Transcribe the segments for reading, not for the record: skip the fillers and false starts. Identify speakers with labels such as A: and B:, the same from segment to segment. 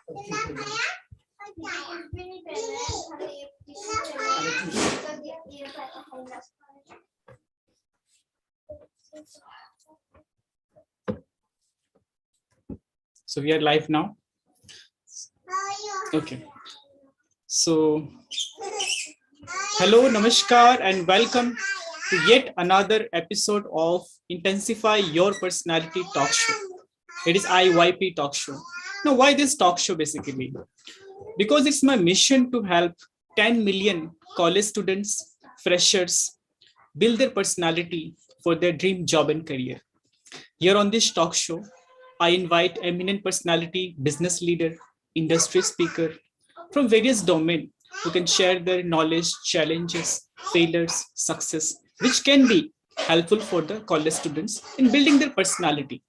A: So we are live now. Okay. So hello, namaskar, and welcome to yet another episode of Intensify Your Personality Talk Show. It is IYP Talk Show. Now, why this talk show basically? Because it's my mission to help 10 million college students, freshers, build their personality for their dream job and career. Here on this talk show, I invite eminent personality, business leader, industry speaker from various domains who can share their knowledge, challenges, failures, success, which can be helpful for the college students in building their personality.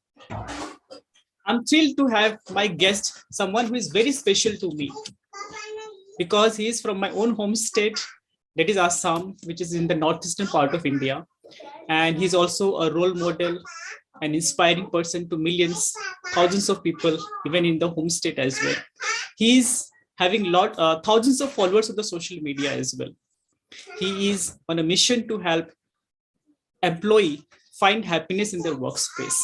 A: I'm thrilled to have my guest, someone who is very special to me because he is from my own home state, that is Assam, which is in the northeastern part of India. And he's also a role model, an inspiring person to millions, thousands of people, even in the home state as well. He's having thousands of followers on the social media as well. He is on a mission to help employee find happiness in their workspace.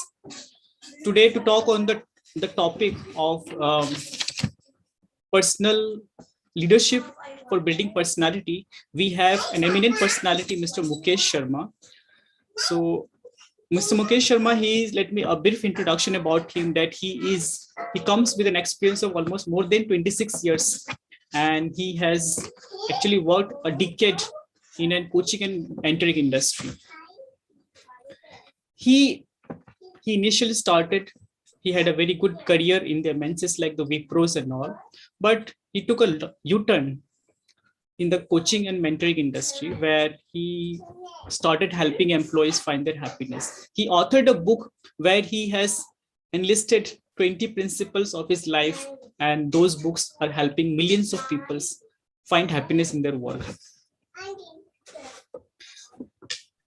A: Today, to talk on the topic of personal leadership for building personality, we have an eminent personality, Mr. Mukesh Sharma. So Mr. Mukesh Sharma, let me a brief introduction about him, that he comes with an experience of almost more than 26 years, and he has actually worked a decade in a coaching and mentoring industry. He initially started, he had a very good career in the MNCs like the Wipros and all, but he took a U-turn in the coaching and mentoring industry where he started helping employees find their happiness. He authored a book where he has enlisted 20 principles of his life, and those books are helping millions of people find happiness in their work.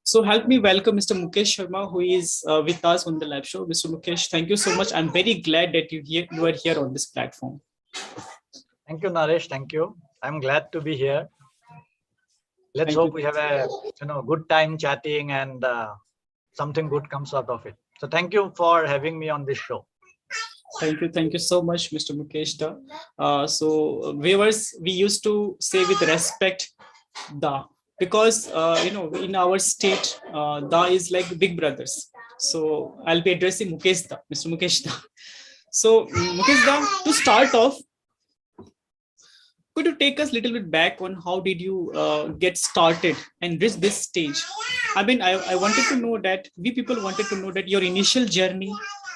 A: So help me welcome Mr. Mukesh Sharma, who is with us on the live show. Mr. Mukesh, thank you so much. I'm very glad that you are here on this platform.
B: Thank you, Naresh. Thank you. I'm glad to be here. Let's hope we have a good time chatting and something good comes out of it. So thank you for having me on this show.
A: Thank you so much, Mr. Mukesh. So viewers, we used to say with respect, Da, because in our state, Da is like big brothers. So I'll be addressing Mukesh Da, Mr. Mukesh Da. So Mukesh Da, to start off, could you take us a little bit back on how did you get started and reach this stage? I mean, I wanted to know that, we people wanted to know that your initial journey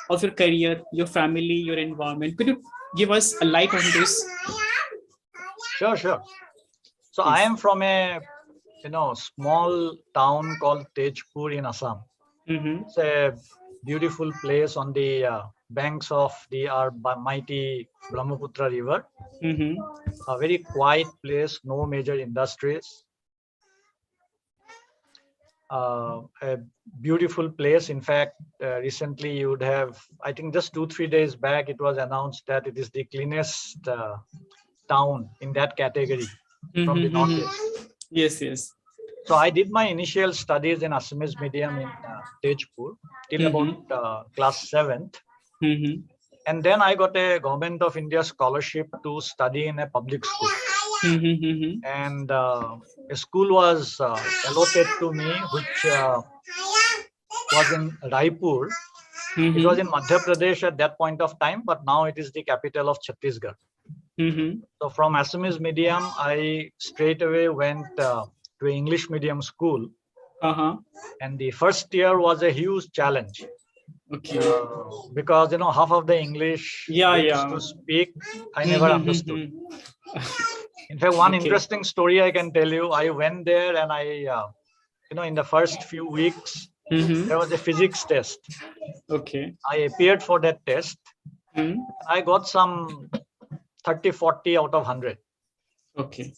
A: of your career, your family, your environment. Could you give us a light on this?
B: Sure. So I am from a small town called Tejpur in Assam. It's a beautiful place on the banks of our mighty Brahmaputra river. A very quiet place, no major industries. A beautiful place. In fact, recently you would have, I think just 2-3 days back, it was announced that it is the cleanest town in that category from the northeast.
A: Yes.
B: So I did my initial studies in Assamese medium in Tejpur till about class 7th. And then I got a Government of India scholarship to study in a public school. And a school was allotted to me, which was in Raipur. It was in Madhya Pradesh at that point of time, but now it is the capital of Chhattisgarh. So from Assamese medium, I straight away went to an English medium school. And the first year was a huge challenge.
A: Okay.
B: Because half of the English to speak, I never understood. In fact, one interesting story I can tell you. I went there and I, in the first few weeks, there was a physics test.
A: Okay.
B: I appeared for that test. I got some 30-40 out of 100.
A: Okay.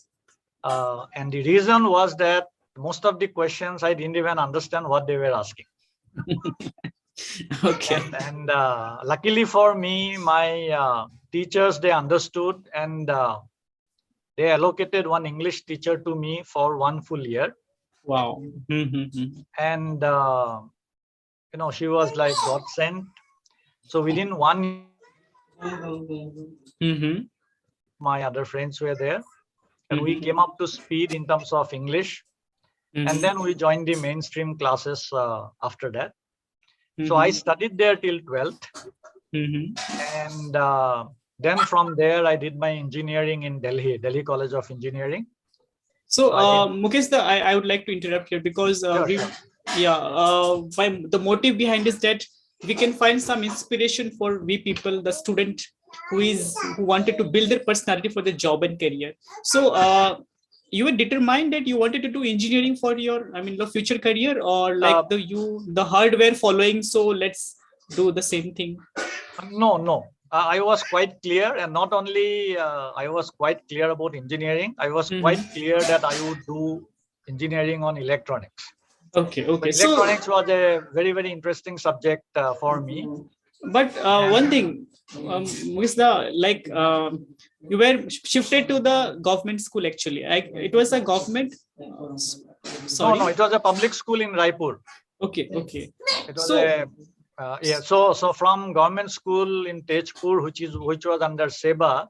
B: And the reason was that most of the questions I didn't even understand what they were asking.
A: Okay.
B: And luckily for me, my teachers, they understood, and they allocated one English teacher to me for 1 full year.
A: Wow.
B: And she was like God sent. So within 1 year, my other friends were there, and we came up to speed in terms of English. And then we joined the mainstream classes after that. So I studied there till 12th. And then from there, I did my engineering in Delhi College of Engineering.
A: So, Mukesh, I would like to interrupt here because the motive behind is that we can find some inspiration for we people, the student who wanted to build their personality for the job and career. So, you were determined that you wanted to do engineering for your, the future career, or like the hardware following. So let's do the same thing.
B: No. I was quite clear, and not only I was quite clear about engineering. I was quite clear that I would do engineering on electronics.
A: Okay.
B: So electronics was a very, very interesting subject for me.
A: But one thing, you were shifted to the government school actually. It was a government. Sorry.
B: No, it was a public school in Raipur.
A: Okay.
B: It was So from government school in Tejpur, which was under SEBA,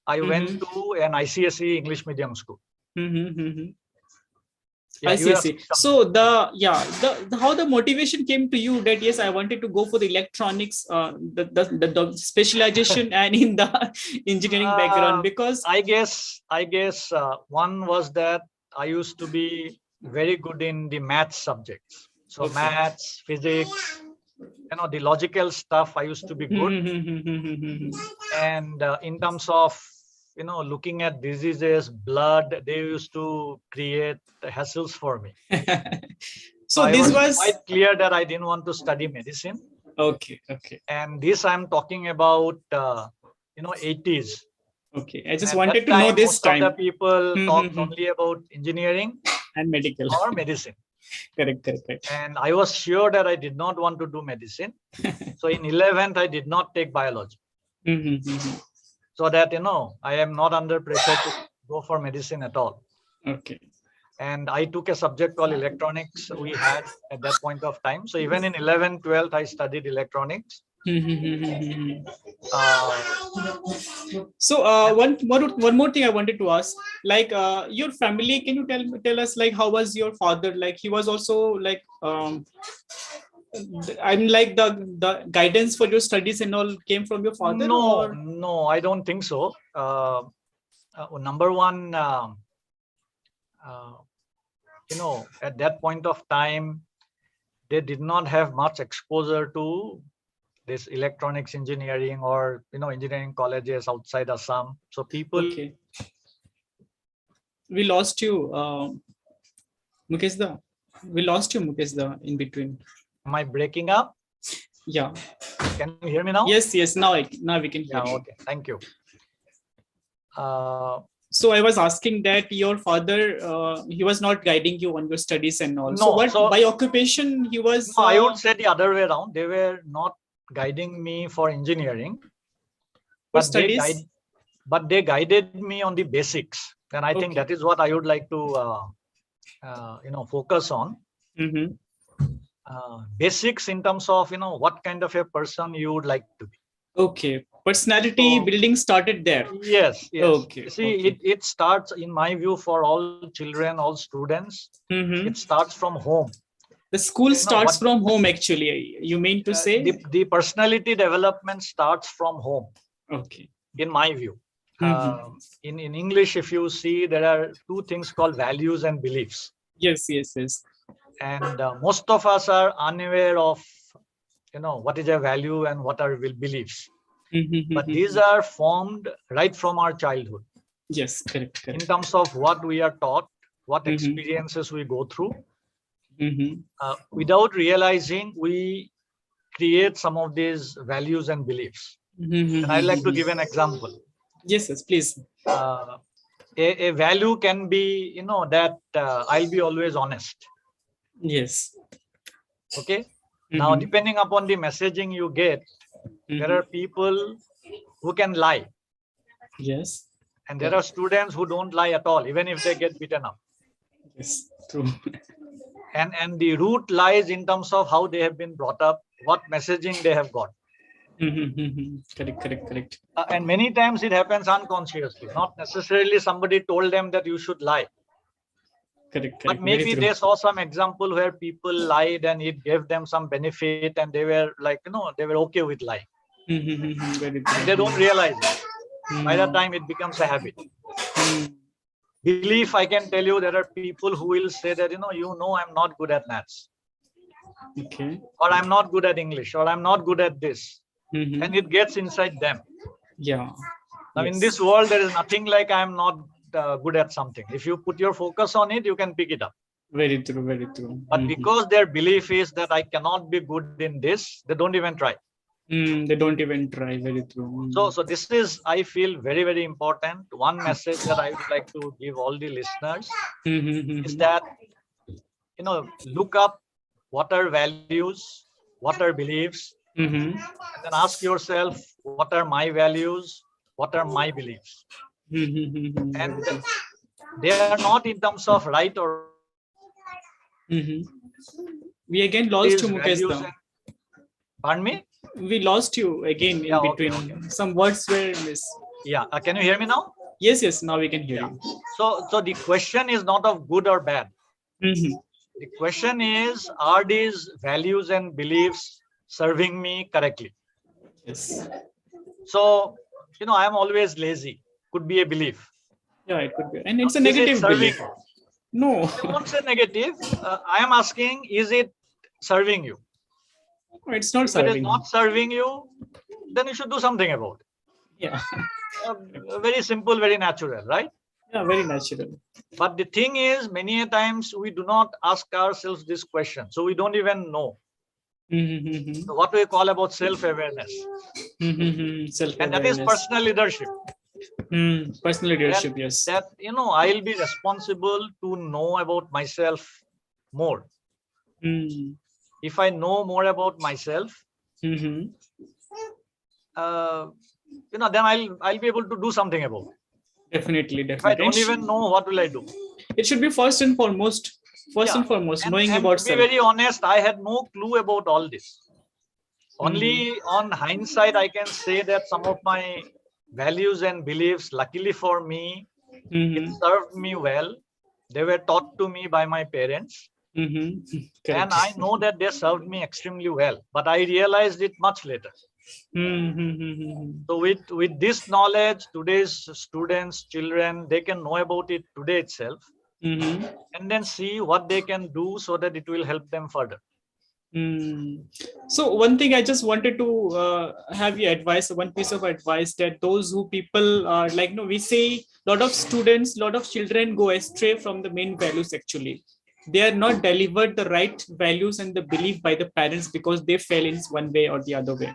B: I went to an ICSE English medium school.
A: I see. So how the motivation came to you that yes, I wanted to go for the electronics, the specialization and in the engineering background, because
B: I guess one was that I used to be very good in the maths subjects. So maths, physics, the logical stuff, I used to be good. And in terms of looking at diseases, blood, they used to create hassles for me.
A: So
B: I
A: this
B: was quite clear that I didn't want to study medicine.
A: Okay.
B: And this I'm talking about 80s.
A: Okay, I just wanted to know this time.
B: Most of the people talked only about engineering
A: and medical
B: or medicine.
A: Correct.
B: And I was sure that I did not want to do medicine. So in 11th, I did not take biology. So that, I am not under pressure to go for medicine at all.
A: Okay.
B: And I took a subject called electronics we had at that point of time. So even in 11th, 12th, I studied electronics.
A: So one more thing I wanted to ask, like your family, can you tell us like how was your father? Like he was also like like the guidance for your studies and all came from your father?
B: No, I don't think so. Number one, at that point of time, they did not have much exposure to this electronics engineering or engineering colleges outside Assam. So people.
A: Okay. We lost you, Mukesh. We lost you, Mukesh, in between.
B: Am I breaking up?
A: Yeah.
B: Can you hear me now?
A: Yes. Now we can hear you.
B: Okay. Thank you.
A: So I was asking that your father, he was not guiding you on your studies and all. No, so by occupation he was.
B: No, I would say the other way around. They were not guiding me for engineering,
A: but studies.
B: But they guided me on the basics, and I think that is what I would like to focus on. Basics in terms of what kind of a person you would like to be.
A: Okay, personality building started there.
B: Yes. Okay. See, it starts, in my view, for all children, all students. It starts from home.
A: The school starts from home, actually. You mean to say?
B: The personality development starts from home.
A: Okay.
B: In my view. In English, if you see, there are two things called values and beliefs.
A: Yes.
B: And most of us are unaware of, what is a value and what are beliefs. But these are formed right from our childhood.
A: Yes, correct.
B: In terms of what we are taught, what experiences we go through. Without realizing, we create some of these values and beliefs. And I'd like to give an example.
A: Yes, please.
B: A value can be, that I'll be always honest.
A: Yes.
B: Okay. Now, depending upon the messaging you get, there are people who can lie.
A: Yes.
B: And there are students who don't lie at all, even if they get beaten up.
A: Yes, true.
B: And the root lies in terms of how they have been brought up, what messaging they have got.
A: Correct.
B: And many times it happens unconsciously, not necessarily somebody told them that you should lie.
A: Correct.
B: But maybe they saw some example where people lied and it gave them some benefit and they were like, they were okay with lying.
A: Very
B: And they don't realize it. By the time it becomes a habit. Belief, I can tell you, there are people who will say that, I'm not good at maths.
A: Okay.
B: Or I'm not good at English, or I'm not good at this. And it gets inside them.
A: Yeah.
B: Now, in this world, there is nothing like I'm not good at something. If you put your focus on it, you can pick it up.
A: Very true.
B: But because their belief is that I cannot be good in this, they don't even try.
A: They don't even try. Very true.
B: So this is, I feel, very, very important. One message that I would like to give all the listeners is that, look up what are values, what are beliefs, and then ask yourself, what are my values, what are my beliefs? And they are not in terms of right or
A: We again lost you, Mukesh.
B: Pardon me?
A: We lost you again in between. Okay. Some words were missed.
B: Yeah. Can you hear me now?
A: Yes. Now we can hear you.
B: So the question is not of good or bad. The question is, are these values and beliefs serving me correctly?
A: Yes.
B: So, I am always lazy. Could be a belief.
A: Yeah, it could be. And it's a negative belief. No.
B: I won't say negative. I am asking, is it serving you?
A: It's not
B: if
A: serving.
B: If it is not serving you, then you should do something about it.
A: Yeah.
B: Very simple, very natural, right?
A: Yeah, very natural.
B: But the thing is, many a times we do not ask ourselves this question. So we don't even know. So what we call about self-awareness. And that is personal leadership.
A: Personal leadership, yes.
B: That, I'll be responsible to know about myself more. If I know more about myself, then I'll be able to do something about it.
A: Definitely.
B: If I don't even know, what will I do?
A: It should be first and foremost, knowing about
B: self. To be very honest, I had no clue about all this. Only on hindsight, I can say that some of my values and beliefs, luckily for me, it served me well. They were taught to me by my parents. And I know that they served me extremely well, but I realized it much later. So with this knowledge, today's students, children, they can know about it today itself, and then see what they can do so that it will help them further.
A: So one thing I just wanted to have you advise, one piece of advice, that those who people are like, we say a lot of students, a lot of children go astray from the main values. Actually, they are not delivered the right values and the belief by the parents because they fell in one way or the other way.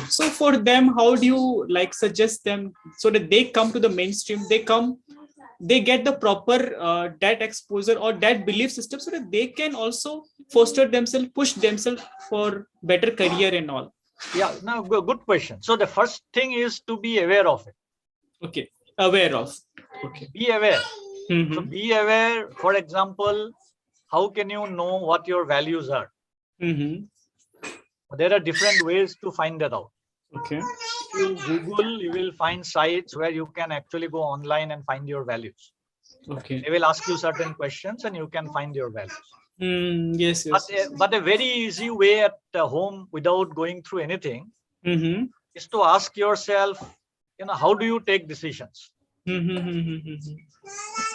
A: So for them, how do you suggest them so that they come to the mainstream, they get the proper that exposure or that belief system so that they can also foster themselves, push themselves for better career and all?
B: Yeah, no, good question. So the first thing is to be aware of it.
A: Okay, aware of. Okay.
B: Be aware. So be aware, for example, how can you know what your values are? There are different ways to find that out.
A: Okay.
B: If you Google, you will find sites where you can actually go online and find your values.
A: Okay.
B: They will ask you certain questions and you can find your values.
A: Yes.
B: But a very easy way at home without going through anything is to ask yourself, how do you take decisions?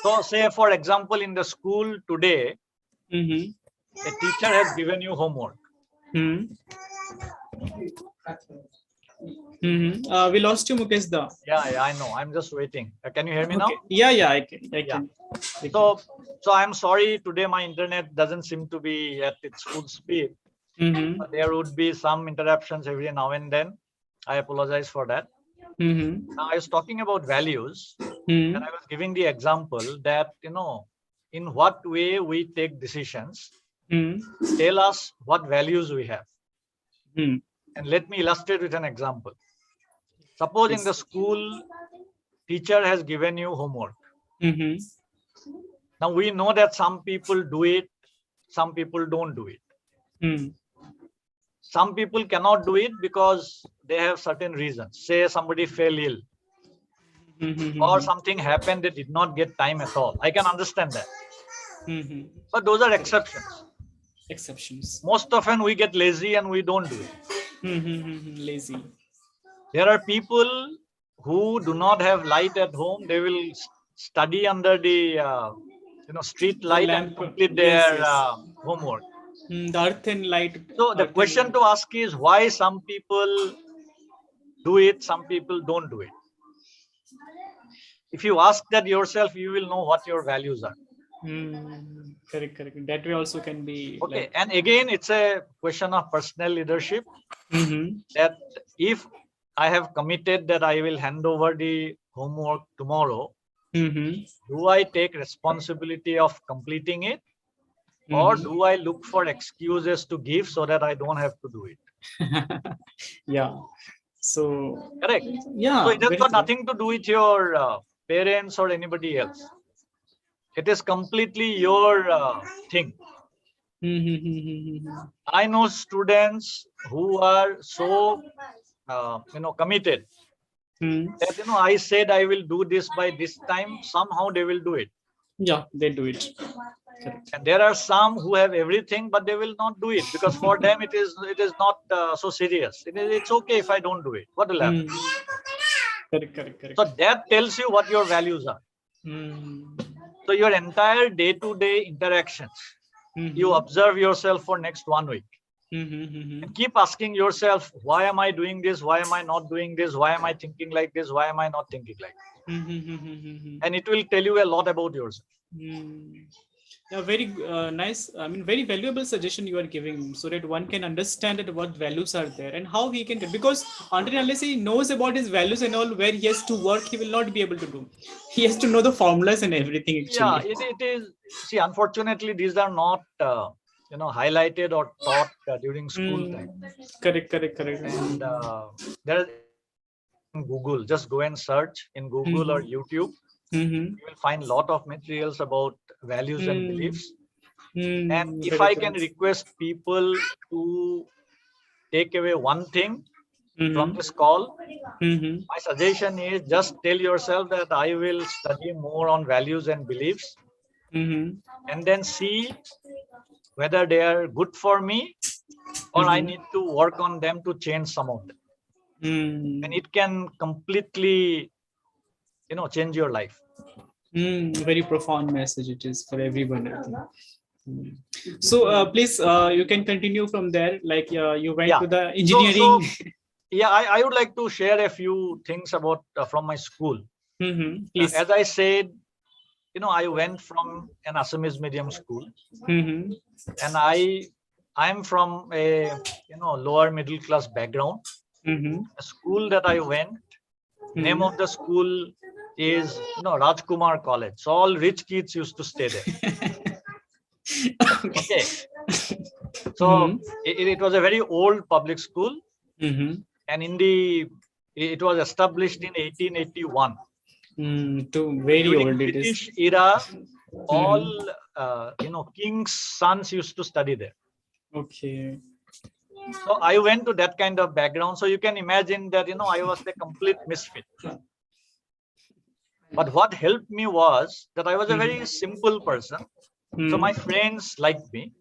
B: So say, for example, in the school today, a teacher has given you homework.
A: We lost you, Mukesh.
B: Yeah, I know. I'm just waiting. Can you hear me now?
A: Yeah, I can.
B: So I'm sorry. Today my internet doesn't seem to be at its full speed. There would be some interruptions every now and then. I apologize for that. Now I was talking about values, and I was giving the example that in what way we take decisions. Tell us what values we have. And let me illustrate with an example. Suppose in the school, teacher has given you homework. Now we know that some people do it, some people don't do it. Some people cannot do it because they have certain reasons. Say somebody fell ill or something happened, they did not get time at all. I can understand that. But those are exceptions. Most often we get lazy and we don't do it.
A: Lazy.
B: There are people who do not have light at home. They will study under the street light and complete their homework.
A: The earth and light.
B: So the question to ask is why some people do it, some people don't do it. If you ask that yourself, you will know what your values are.
A: Correct. That way also can be.
B: Okay, like... and again, it's a question of personal leadership. That if I have committed that I will hand over the homework tomorrow, do I take responsibility of completing it? Or do I look for excuses to give so that I don't have to do it?
A: Yeah. So
B: correct.
A: Yeah.
B: So it has got nothing to do with your parents or anybody else. It is completely your thing. I know students who are so committed that I said I will do this by this time. Somehow they will do it.
A: Yeah, they do it.
B: Correct. And there are some who have everything, but they will not do it because for them it is not so serious. It's okay if I don't do it. What will happen?
A: Correct.
B: So that tells you what your values are. So your entire day-to-day interactions, you observe yourself for next 1 week. And keep asking yourself, why am I doing this? Why am I not doing this? Why am I thinking like this? Why am I not thinking like this? And it will tell you a lot about yourself.
A: A very nice, very valuable suggestion you are giving, so that one can understand that what values are there and how he can, because until unless he knows about his values and all, where he has to work, he will not be able to do. He has to know the formulas and everything. Actually.
B: Yeah, it is. See, unfortunately, these are not highlighted or taught during school time.
A: Correct.
B: And there is Google. Just go and search in Google or YouTube. You will find a lot of materials about values and beliefs. And if I can request people to take away one thing from this call, my suggestion is just tell yourself that I will study more on values and beliefs, and then see whether they are good for me or I need to work on them to change some of them. And it can completely change your life.
A: Very profound message it is for everyone, I think. So please, you can continue from there. Like you went to the engineering.
B: So I would like to share a few things about from my school.
A: Please.
B: As I said, I went from an Assamese medium school, and I'm from a lower middle class background. The school that I went, name of the school is Rajkumar College. So all rich kids used to stay there. Okay. So it was a very old public school, and it was established in 1881.
A: Very
B: during
A: old
B: British era. All king's sons used to study there.
A: Okay.
B: So I went to that kind of background. So you can imagine that I was a complete misfit. But what helped me was that I was a very simple person. So my friends liked me.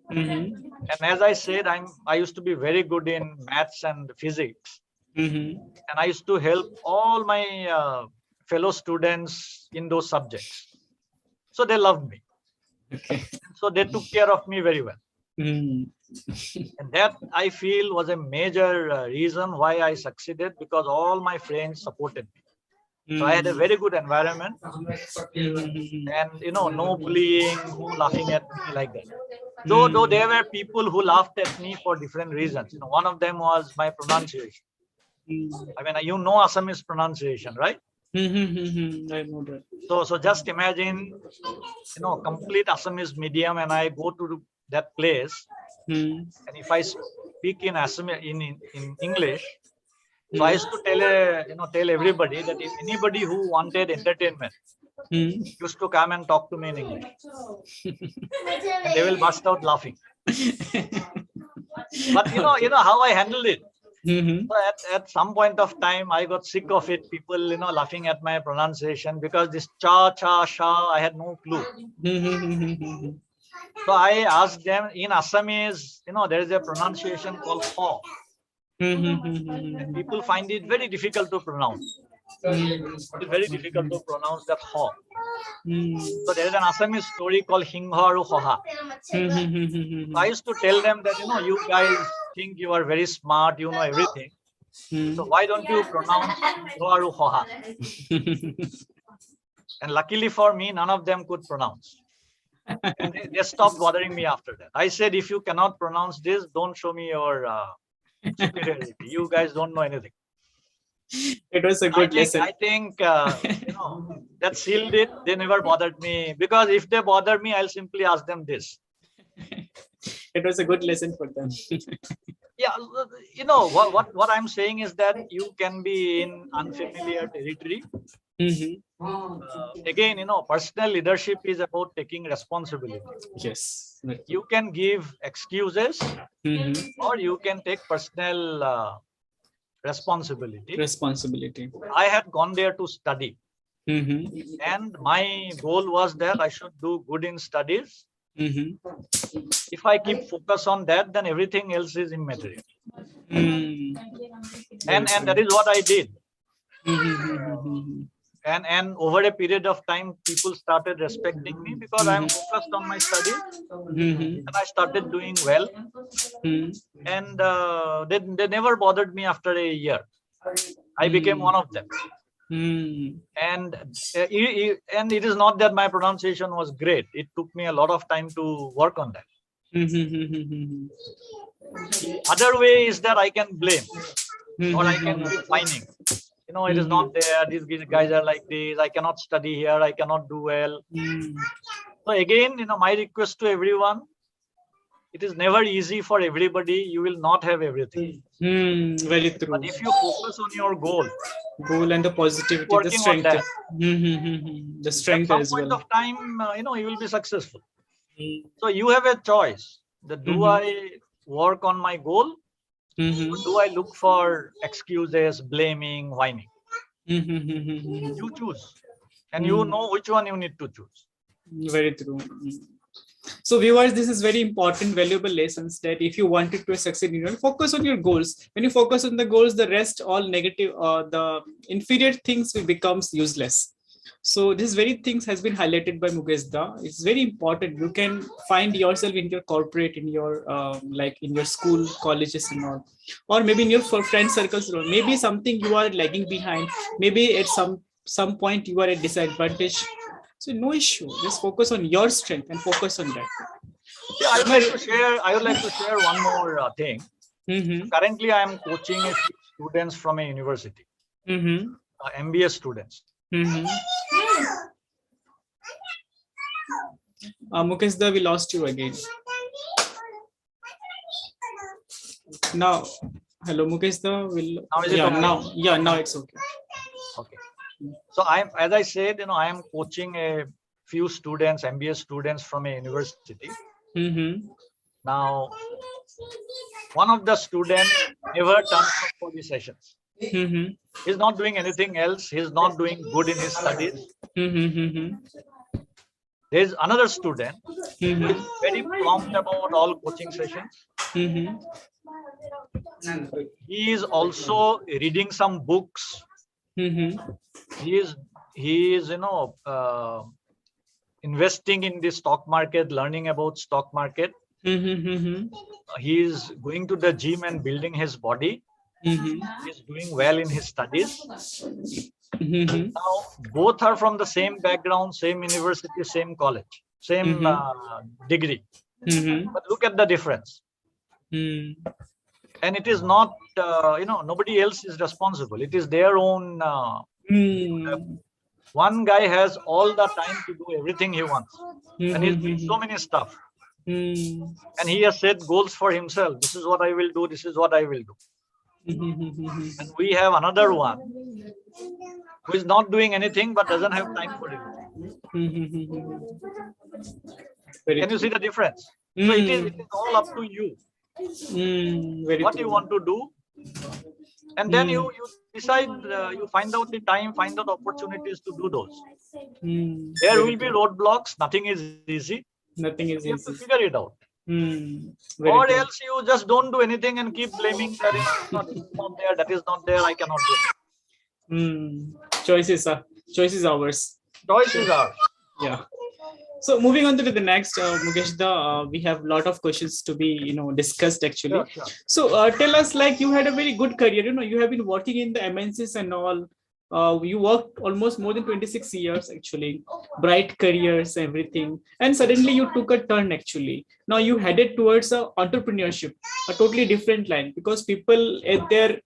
B: And as I said, I used to be very good in maths and physics. And I used to help all my fellow students in those subjects. So they loved me.
A: Okay.
B: So they took care of me very well. And that I feel was a major reason why I succeeded, because all my friends supported me. So I had a very good environment, and no bullying, no laughing at me like that. Though there were people who laughed at me for different reasons. One of them was my pronunciation. I mean, Assamese pronunciation, right?
A: I know that.
B: So just imagine, complete Assamese medium, and I go to that place, and if I speak in Assamese in English, So I used to tell everybody that if anybody who wanted entertainment used to come and talk to me in English, and they will burst out laughing. But you know how I handled it. So at some point of time, I got sick of it. People, laughing at my pronunciation because this cha, cha, sha, I had no clue. So I asked them in Assamese, there is a pronunciation called ho. And people find it very difficult to pronounce. It's very difficult to pronounce that ho. So there is an Assamese story called Hingharu Hoha. So I used to tell them that, you guys think you are very smart, you know everything. So why don't you pronounce Hingharu Hoha? And luckily for me, none of them could pronounce. And they stopped bothering me after that. I said, if you cannot pronounce this, don't show me your superiority. You guys don't know anything.
A: It was a good lesson.
B: I think that sealed it. They never bothered me, because if they bother me, I'll simply ask them this.
A: It was a good lesson for them.
B: Yeah, what I'm saying is that you can be in unfamiliar territory. Again, personal leadership is about taking responsibility.
A: Yes.
B: You can give excuses, or you can take personal responsibility. I had gone there to study, and my goal was that I should do good in studies. If I keep focus on that, then everything else is immaterial. And that is what I did. And over a period of time, people started respecting me because I'm focused on my studies, and I started doing well. And they never bothered me after a year. I became one of them. And it is not that my pronunciation was great. It took me a lot of time to work on that. Other way is that I can blame, or I can be whining. It is not there. These guys are like this. I cannot study here. I cannot do well. So again, my request to everyone, it is never easy for everybody. You will not have everything.
A: Very true.
B: But if you focus on your goal
A: and the positivity, the strength, the strength
B: at
A: as
B: some point
A: well.
B: of time, you will be successful. So you have a choice. That do I work on my goal, or do I look for excuses, blaming, whining? You choose, and you know which one you need to choose.
A: Very true. So viewers, this is very important, valuable lessons that if you wanted to succeed in your, focus on your goals. When you focus on the goals, the rest, all negative, the inferior things will becomes useless. So this very things has been highlighted by Mukesh Da. It's very important. You can find yourself in your corporate, in your like in your school, colleges and all, or maybe in your friend circles. Maybe something you are lagging behind. Maybe at some point you are at disadvantage. So no issue. Just focus on your strength and focus on that.
B: Yeah, I would like to share one more thing. Currently, I am coaching a few students from a university, MBA students.
A: Mukesh Da, we lost you again. Now, hello, Mukesh Da. Now it's okay.
B: Okay. So as I said, I am coaching a few students, MBA students from a university. Now, one of the students never turns up for the sessions. He's not doing anything else. He's not doing good in his studies. There's another student who is very prompt about all coaching sessions. He is also reading some books. He is investing in the stock market, learning about stock market. He is going to the gym and building his body. He is doing well in his studies. Now both are from the same background, same university, same college, same degree. But look at the difference. And it is not, nobody else is responsible. It is their own. One guy has all the time to do everything he wants, and he's doing so many stuff. And he has set goals for himself. This is what I will do. This is what I will do. And we have another one who is not doing anything but doesn't have time for revision. Can you see the difference? So it is all up to you. What you want to do, and then you decide, you find out the time, find out opportunities to do those. There will be roadblocks. Nothing is easy.
A: Nothing is
B: you have
A: easy.
B: to figure it out. Or else you just don't do anything and keep blaming that it's not there, that is not there, I cannot do it.
A: Choices ours.
B: Choice is ours.
A: Yeah. So moving on to the next, Mukesh, we have a lot of questions to be discussed actually.
B: Sure.
A: So tell us, like, you had a very good career. You have been working in the MNCs and all. You worked almost more than 26 years actually, bright careers, everything, and suddenly you took a turn actually. Now you headed towards entrepreneurship, a totally different line, because people at their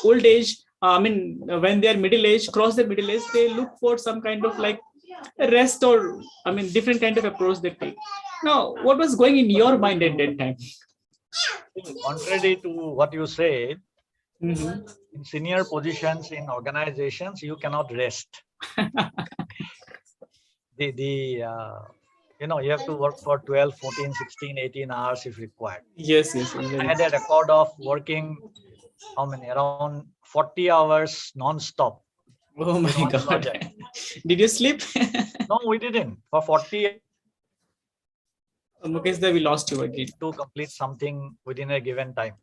A: old age, when they are middle age, cross their middle age, they look for some kind of like a rest, or different kind of approach they take. Now, what was going in your mind at that time?
B: Contrary to what you said, in senior positions in organizations, you cannot rest. You have to work for 12, 14, 16, 18 hours if required.
A: Yes.
B: I had a record of working, around 40 hours non-stop.
A: Oh my God. Project. Did you sleep?
B: No, we didn't. For 40
A: Mukesh, we lost you again.
B: To complete something within a given time.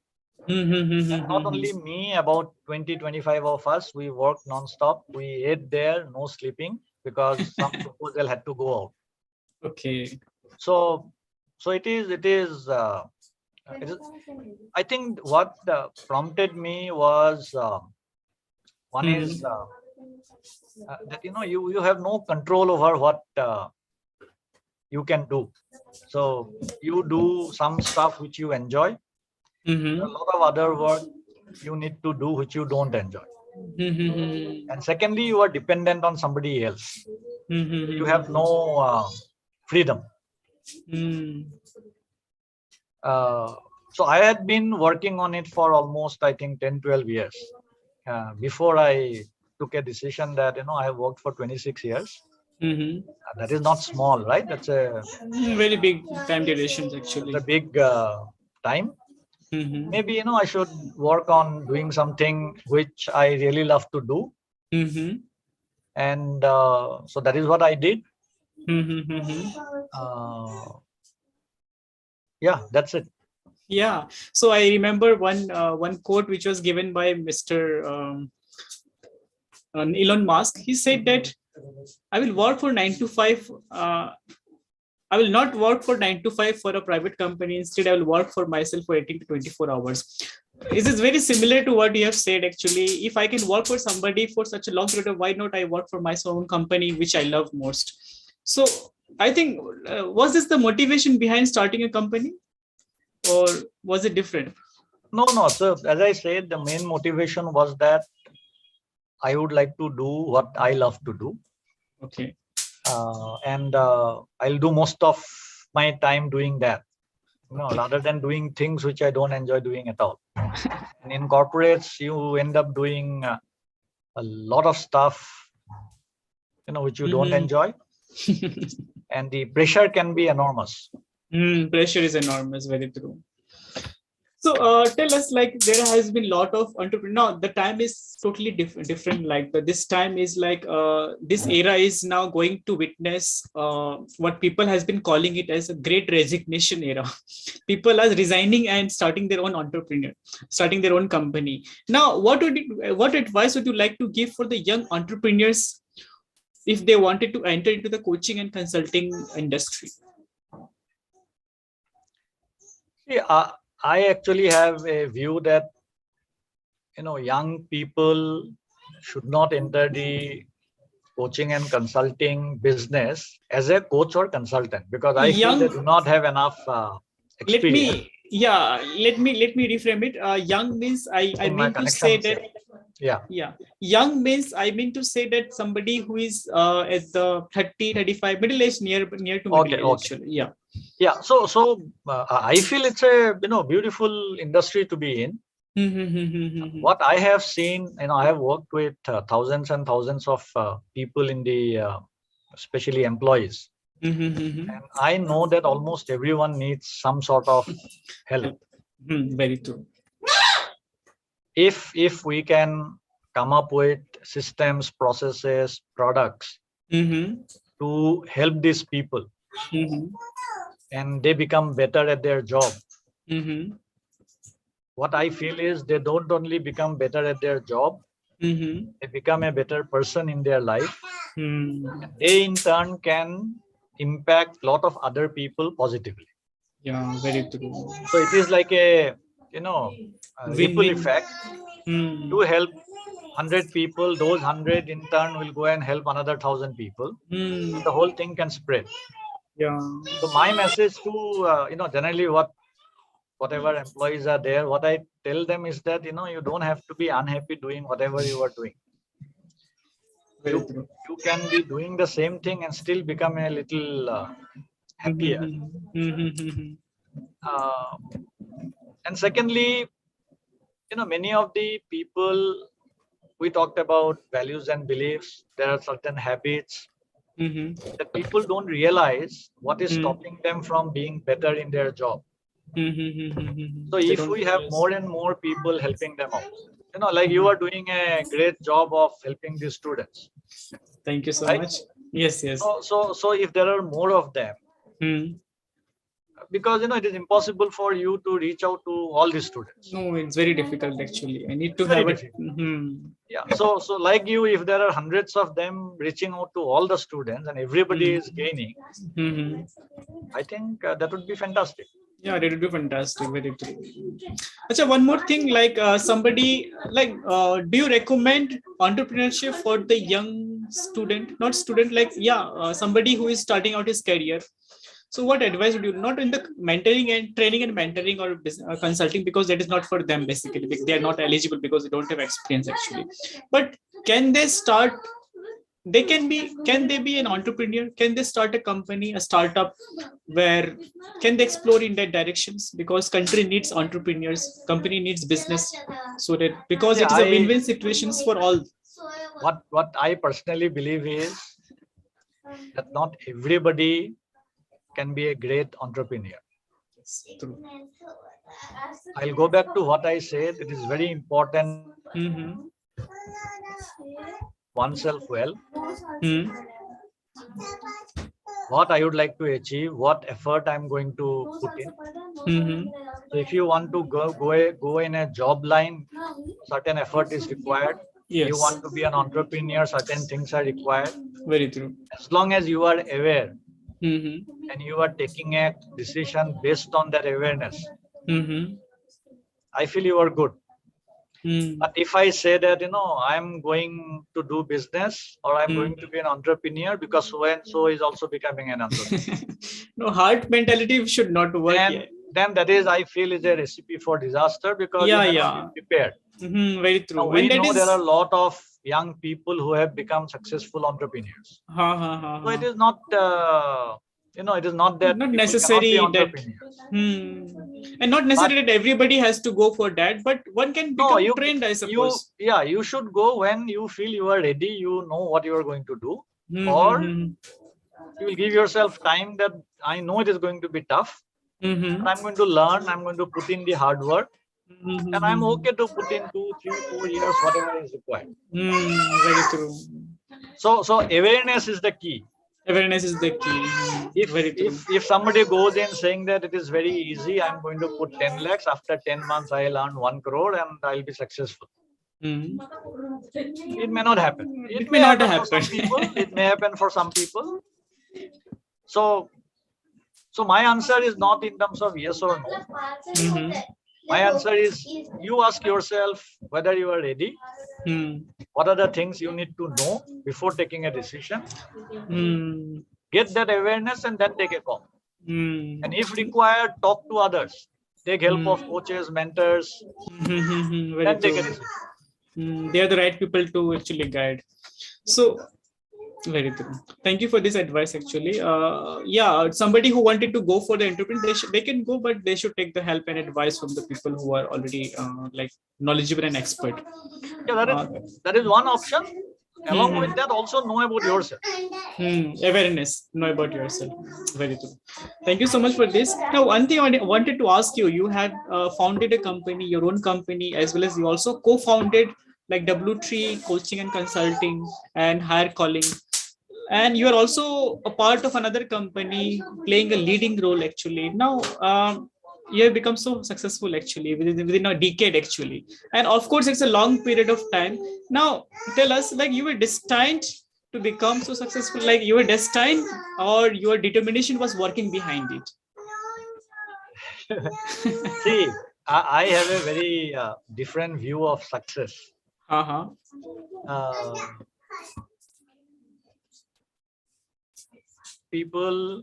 B: And not only me, about 20-25 of us, we worked non-stop. We ate there, no sleeping, because some proposal had to go out.
A: Okay.
B: So it is. I think what prompted me was one is that you have no control over what you can do. So you do some stuff which you enjoy. A lot of other work you need to do which you don't enjoy. And secondly, you are dependent on somebody else. You have no freedom. So I had been working on it for almost, I think, 10-12 years before I took a decision that I have worked for 26 years. That is not small, right? That's a
A: very big time duration actually.
B: It's a big time. Maybe I should work on doing something which I really love to do. And so that is what I did. Yeah, that's it.
A: Yeah. So I remember one quote which was given by Mr. Elon Musk. He said that I will work for 9 to 5. I will not work for 9 to 5 for a private company. Instead, I will work for myself for 18 to 24 hours. This is very similar to what you have said, actually. If I can work for somebody for such a long period of, why not I work for my own company, which I love most? So I think, was this the motivation behind starting a company, or was it different?
B: No. So as I said, the main motivation was that I would like to do what I love to do.
A: Okay.
B: And I'll do most of my time doing that, rather than doing things which I don't enjoy doing at all. And in corporates, you end up doing a lot of stuff, which you don't enjoy. And the pressure can be enormous.
A: Pressure is enormous, very true. So tell us, like, there has been a lot of entrepreneur. The time is totally different. Like this time is like this era is now going to witness what people has been calling it as a great resignation era. People are resigning and starting their own entrepreneur, starting their own company. Now, what advice would you like to give for the young entrepreneurs if they wanted to enter into the coaching and consulting industry?
B: Yeah. I actually have a view that, young people should not enter the coaching and consulting business as a coach or consultant, because I feel they do not have enough experience.
A: Let me reframe it. Young means I mean to say that. Yeah. Young means I mean to say that somebody who is at the 30, 35 middle age, near to middle age. Actually. Yeah.
B: So I feel it's a beautiful industry to be in. What I have seen, I have worked with thousands and thousands of people in the, especially employees. And I know that almost everyone needs some sort of help.
A: Very true.
B: If we can come up with systems, processes, products to help these people, and they become better at their job, what I feel is they don't only become better at their job, they become a better person in their life. They in turn can impact a lot of other people positively.
A: Yeah, very true.
B: So it is like a ripple
A: Win-win.
B: effect. To help 100 people, those 100 in turn will go and help another 1,000 people. The whole thing can spread.
A: Yeah.
B: So my message to generally whatever employees are there, what I tell them is that you don't have to be unhappy doing whatever you are doing.
A: Very true.
B: You can be doing the same thing and still become a little happier. Uh, and secondly, many of the people, we talked about values and beliefs. There are certain habits that people don't realize what is stopping them from being better in their job. So
A: They
B: if
A: don't
B: we have
A: realize.
B: more and more people helping them out, like you are doing a great job of helping these students,
A: Thank you so
B: right?
A: much. Yes, yes.
B: So if there are more of them, because it is impossible for you to reach out to all the students.
A: No, it's very difficult actually. I need to
B: Very
A: have a.
B: difficult. Yeah. So like you, if there are hundreds of them reaching out to all the students and everybody is gaining, I think that would be fantastic.
A: Yeah, that would be fantastic. Very true. Achha, one more thing, like somebody, like, do you recommend entrepreneurship for the young student? Not student, like, yeah, somebody who is starting out his career. So what advice would you, not in the mentoring and training and mentoring or consulting, because that is not for them basically, because they are not eligible because they don't have experience actually. But can they start, can they be an entrepreneur? Can they start a company, a startup, where can they explore in that directions? Because country needs entrepreneurs, company needs business, so that because
B: Yeah,
A: it is a win-win situations for all.
B: What I personally believe is that not everybody can be a great entrepreneur.
A: True.
B: I'll go back to what I said. It is very important oneself well. What I would like to achieve, what effort I'm going to put in. So if you want to go in a job line, certain effort is required.
A: Yes.
B: You want to be an entrepreneur, certain things are required.
A: Very true.
B: As long as you are aware and you are taking a decision based on that awareness, I feel you are good. But if I say that, I'm going to do business or I'm going to be an entrepreneur because so and so is also becoming an entrepreneur.
A: No, heart mentality should not work.
B: And then that is, I feel, is a recipe for disaster because you may not be prepared.
A: Very true.
B: Now, we know there are a lot of young people who have become successful entrepreneurs. So it is not, it is not that
A: not
B: people
A: necessary
B: cannot be
A: that,
B: entrepreneurs.
A: and not necessarily that everybody has to go for that, but one can become trained, I suppose.
B: You should go when you feel you are ready, you know what you are going to do, or you will give yourself time that I know it is going to be tough, but I'm going to learn, I'm going to put in the hard work, and I'm okay to put in 2, 3, 4 years, whatever is required.
A: Very true.
B: So awareness is the key.
A: Awareness is the key.
B: If somebody goes in saying that it is very easy, I'm going to put 10 lakhs, after 10 months I'll earn 1 crore and I'll be successful. It may not happen. It may happen for some people. It may happen for some people. So my answer is not in terms of yes or no. My answer is, you ask yourself whether you are ready. What are the things you need to know before taking a decision? Get that awareness and then take a call. And if required, talk to others. Take help of coaches, mentors, then take a decision.
A: They are the right people to actually guide. So Very true. Thank you for this advice. Actually, yeah, somebody who wanted to go for the entrepreneur, they can go, but they should take the help and advice from the people who are already like knowledgeable and expert.
B: Yeah,
A: Uh,
B: that is one option. Along
A: mhm.
B: with that, also know about yourself.
A: Awareness, know about yourself. Very true. Thank you so much for this. Now, one thing I wanted to ask you: you had founded a company, your own company, as well as you also co-founded like W3 Coaching and Consulting and Higher Calling, and you are also a part of another company playing a leading role. Actually, now you have become so successful actually within a decade actually, and of course it's a long period of time. Now, tell us, like, you were destined to become so successful, like you were destined, or your determination was working behind it?
B: See, I have a very different view of success.
A: Uh-huh.
B: Uh, People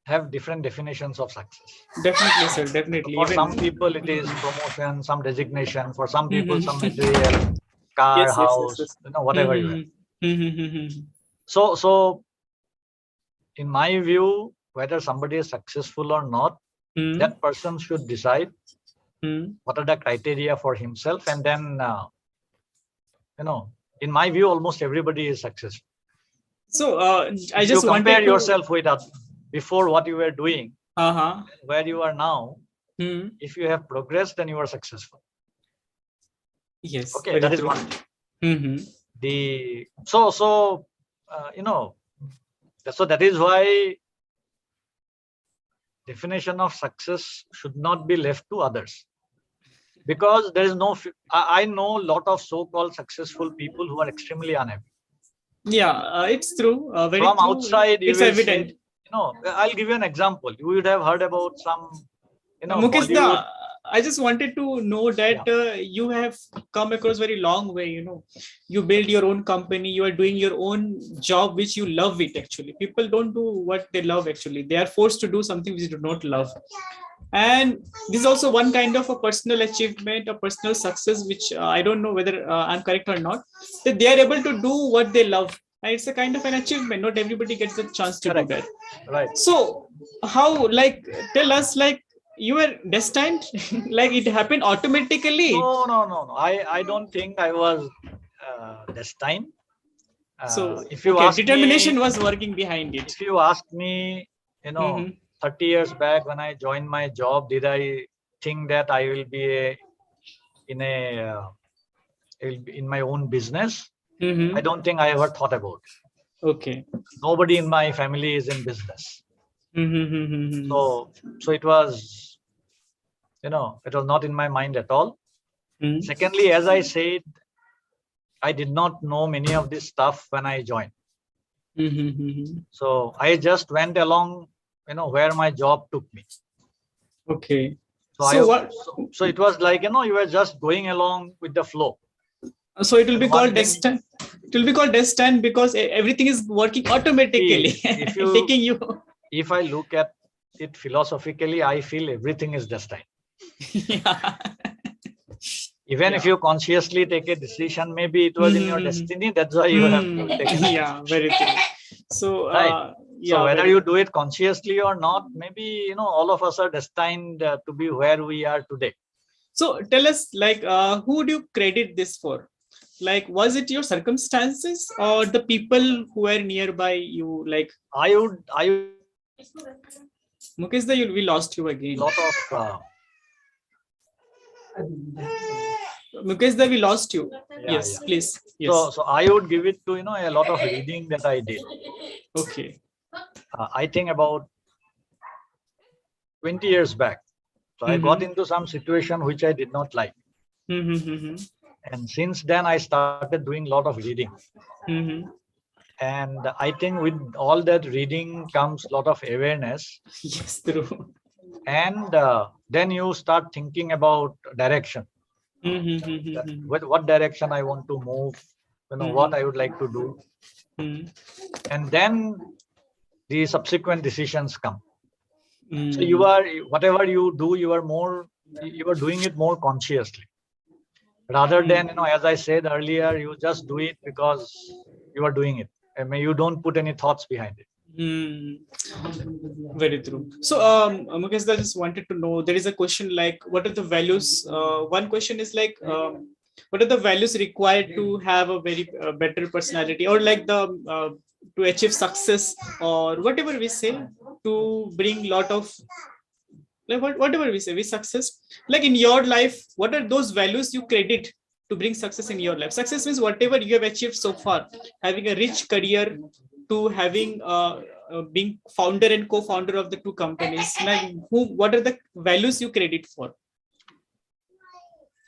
B: have different definitions of success.
A: Definitely, sir, definitely.
B: For
A: Even
B: some people, it is promotion, some designation. For some people, some
A: Mhm.
B: material, car,
A: Yes, yes, yes,
B: house,
A: yes.
B: whatever you have.
A: Mhm. Mhm.
B: So in my view, whether somebody is successful or not,
A: Mhm.
B: that person should decide
A: Mhm.
B: what are the criteria for himself, and then in my view, almost everybody is successful.
A: So I
B: If you
A: just
B: compare
A: wanted to.
B: yourself with before what you were doing,
A: Uh-huh.
B: where you are now,
A: Hmm.
B: if you have progressed, then you are successful.
A: Yes,
B: Okay,
A: very
B: that is
A: true.
B: one thing.
A: Hmm.
B: The so so that is why definition of success should not be left to others, because there is no I know a lot of so-called successful people who are extremely unhappy.
A: Yeah, it's true. Very
B: From
A: true.
B: outside you
A: It's
B: will say,
A: evident.
B: I'll give you an example. You would have heard about some
A: Mukesh,
B: Bollywood.
A: I just wanted to know
B: Yeah,
A: that you have come across very long way. You build your own company. You are doing your own job, which you love it. Actually, people don't do what they love. Actually, they are forced to do something which they do not love. And this is also one kind of a personal achievement, a personal success, which I don't know whether I'm correct or not. That they are able to do what they love, and it's a kind of an achievement. Not everybody gets the chance to do
B: correct,
A: that.
B: right.
A: So how, like, tell us, like, you were destined, like it happened automatically.
B: No. I don't think I was destined.
A: So
B: If you
A: okay,
B: ask
A: determination
B: me,
A: was working behind it.
B: if you ask me, you know,
A: Mm-hmm.
B: 30 years back when I joined my job, did I think that I will be in a in my own business? I
A: Mm-hmm.
B: don't think I ever thought about it.
A: Okay.
B: Nobody in my family is in business,
A: Mm-hmm.
B: so it was not in my mind at all.
A: Mm-hmm.
B: Secondly, as I said, I did not know many of this stuff when I joined.
A: Mm-hmm.
B: So I just went along, where my job took me.
A: Okay.
B: So
A: So what?
B: so it was like, you were just going along with the flow.
A: So it will
B: And
A: be
B: one
A: called
B: thing,
A: destined. It will be called destined because everything is working automatically,
B: see,
A: taking you.
B: if I look at it philosophically, I feel everything is destined.
A: Yeah.
B: Even if
A: Yeah.
B: you consciously take a decision, maybe it was in your
A: Mm-hmm.
B: destiny. That's why you have to take that
A: Yeah,
B: decision.
A: very true. So,
B: Right. So
A: yeah,
B: whether
A: very
B: you
A: true.
B: do it consciously or not, maybe, all of us are destined to be where we are today.
A: So, tell us, like, who do you credit this for? Like, was it your circumstances or the people who were nearby you? Like,
B: I would
A: Mukesh, we lost you again.
B: lot of
A: Mukesh, we lost you.
B: yeah.
A: Yes, please.
B: So
A: Yes.
B: I would give it to a lot of reading that I did.
A: Okay.
B: I think about 20 years back. So I got
A: Mm-hmm.
B: into some situation which I did not like,
A: Mm-hmm.
B: and since then I started doing a lot of reading.
A: Mm-hmm.
B: And I think with all that reading comes a lot of awareness,
A: Yes, true.
B: and then you start thinking about direction. That
A: Mm-hmm.
B: what direction I want to move, what I would like to do,
A: Mm-hmm.
B: and then the subsequent decisions come. So
A: Mm-hmm.
B: whatever you do, you are doing it more consciously, rather than, as I said earlier, you just do it because you are doing it. I mean, you don't put any thoughts behind it.
A: Very true. So, Mukesh, I just wanted to know, there is a question like, what are the values? One question is like, what are the values required to have a very better personality, or like the to achieve success, or whatever we say, to bring lot of like whatever we say, we success. Like in your life, what are those values you credit to bring success in your life? Success means whatever you have achieved so far, having a rich career, to having being founder and co-founder of the two companies. Like what are the values you credit for?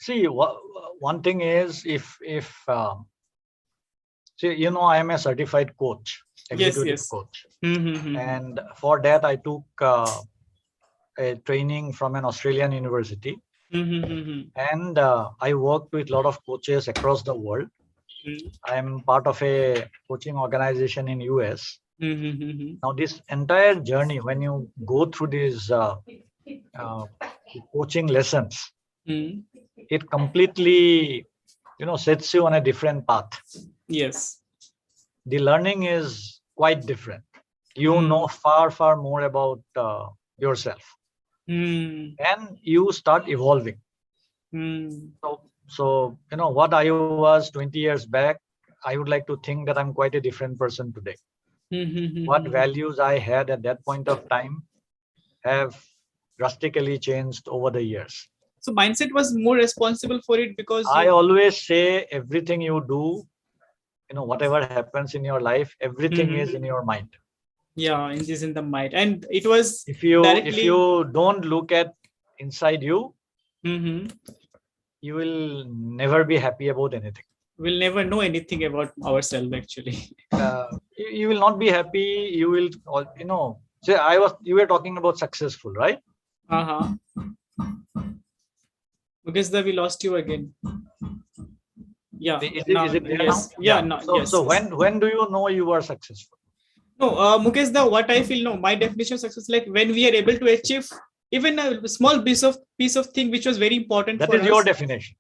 B: See, one thing is if see, you know, I am a certified coach, executive coach, and for that I took a training from an Australian university, and I worked with a lot of coaches across the world. I am part of a coaching organization in US. Now, this entire journey, when you go through these coaching lessons, it completely, sets you on a different path.
A: Yes.
B: The learning is quite different. You know far, far more about yourself, and you start evolving. So, what I was 20 years back, I would like to think that I'm quite a different person today. What values I had at that point of time have drastically changed over the years.
A: So mindset was more responsible for it, because
B: I always say everything you do, whatever happens in your life, everything is in your mind.
A: Yeah, it is in the mind, and it was
B: if you don't look at inside you, you will never be happy about anything.
A: We'll never know anything about ourselves, actually.
B: You will not be happy. You will, say you were talking about successful, right?
A: Because we lost you again. Yeah.
B: Is it there
A: yes.
B: now?
A: Yeah. No.
B: So,
A: yes.
B: So when do you know you are successful?
A: No, Mukesh, what I feel, no, my definition of success, like when we are able to achieve even a small piece of thing which was very important
B: that
A: for us.
B: That is your definition.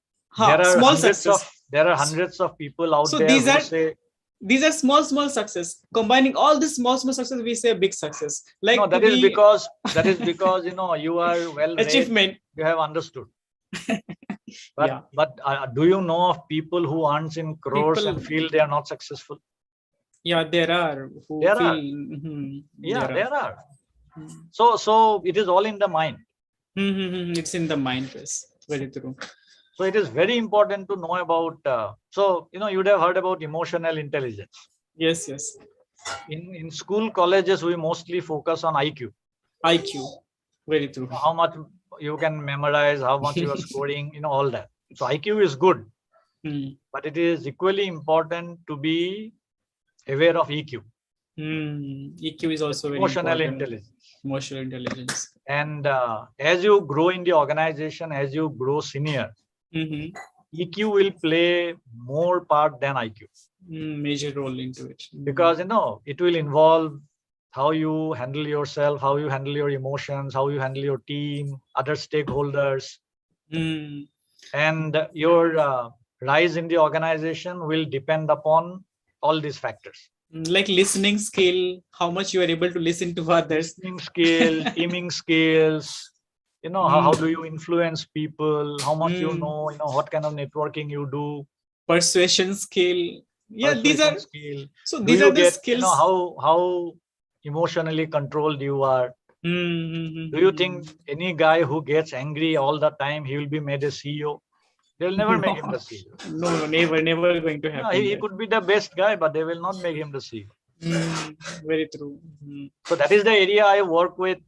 B: There are hundreds of people out there who say
A: these are small success. Combining all this small success, we say a big success. Like
B: no, that is because you are well
A: achievement.
B: You have understood. But do you know of people who earns in crores and feel they are not successful?
A: Yeah, there are who
B: there
A: feel.
B: Are. There are. So it is all in the mind.
A: It's in the mind. Yes, very true.
B: So it is very important to know about. You would have heard about emotional intelligence.
A: Yes.
B: In school, colleges, we mostly focus on IQ.
A: Very true.
B: How much you can memorize, how much you are scoring, all that. So IQ is good, but it is equally important to be aware of EQ.
A: EQ is also very
B: emotional
A: important. Emotional intelligence.
B: And as you grow in the organization, as you grow senior, EQ will play more part than IQ.
A: Major role into it.
B: Because it will involve how you handle yourself, how you handle your emotions, how you handle your team, other stakeholders, and your rise in the organization will depend upon all these factors.
A: Like listening skill, how much you are able to listen to others.
B: Listening skill, teaming skills, how do you influence people, how much you know what kind of networking you do.
A: Persuasion skill. Yeah, these are
B: skill.
A: So these are the skills.
B: How emotionally controlled you are. Do you think any guy who gets angry all the time, he will be made a CEO? They'll never make him the CEO.
A: No, never going to happen.
B: He could be the best guy, but they will not make him the CEO.
A: Very true.
B: So that is the area I work with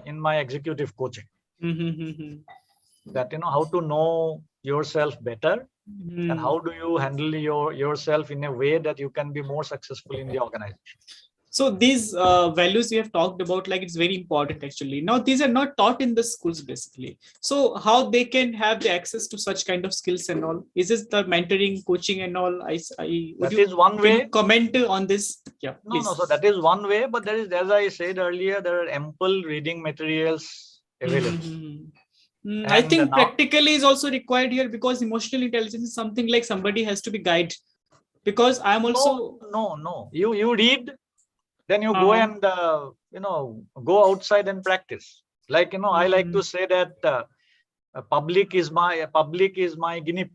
B: in my executive coaching. That how to know yourself better, and how do you handle yourself in a way that you can be more successful in the organization.
A: So these values we have talked about, like it's very important actually. Now these are not taught in the schools basically. So how they can have the access to such kind of skills and all? Is this the mentoring, coaching and all?
B: That is one way.
A: Comment on this? Yeah.
B: No. So that is one way, but there is, as I said earlier, there are ample reading materials available.
A: I think practically is also required here, because emotional intelligence is something like somebody has to be guided Because I'm also
B: no. You read, then you go and go outside and practice. Like I like to say that public is my guinea pig.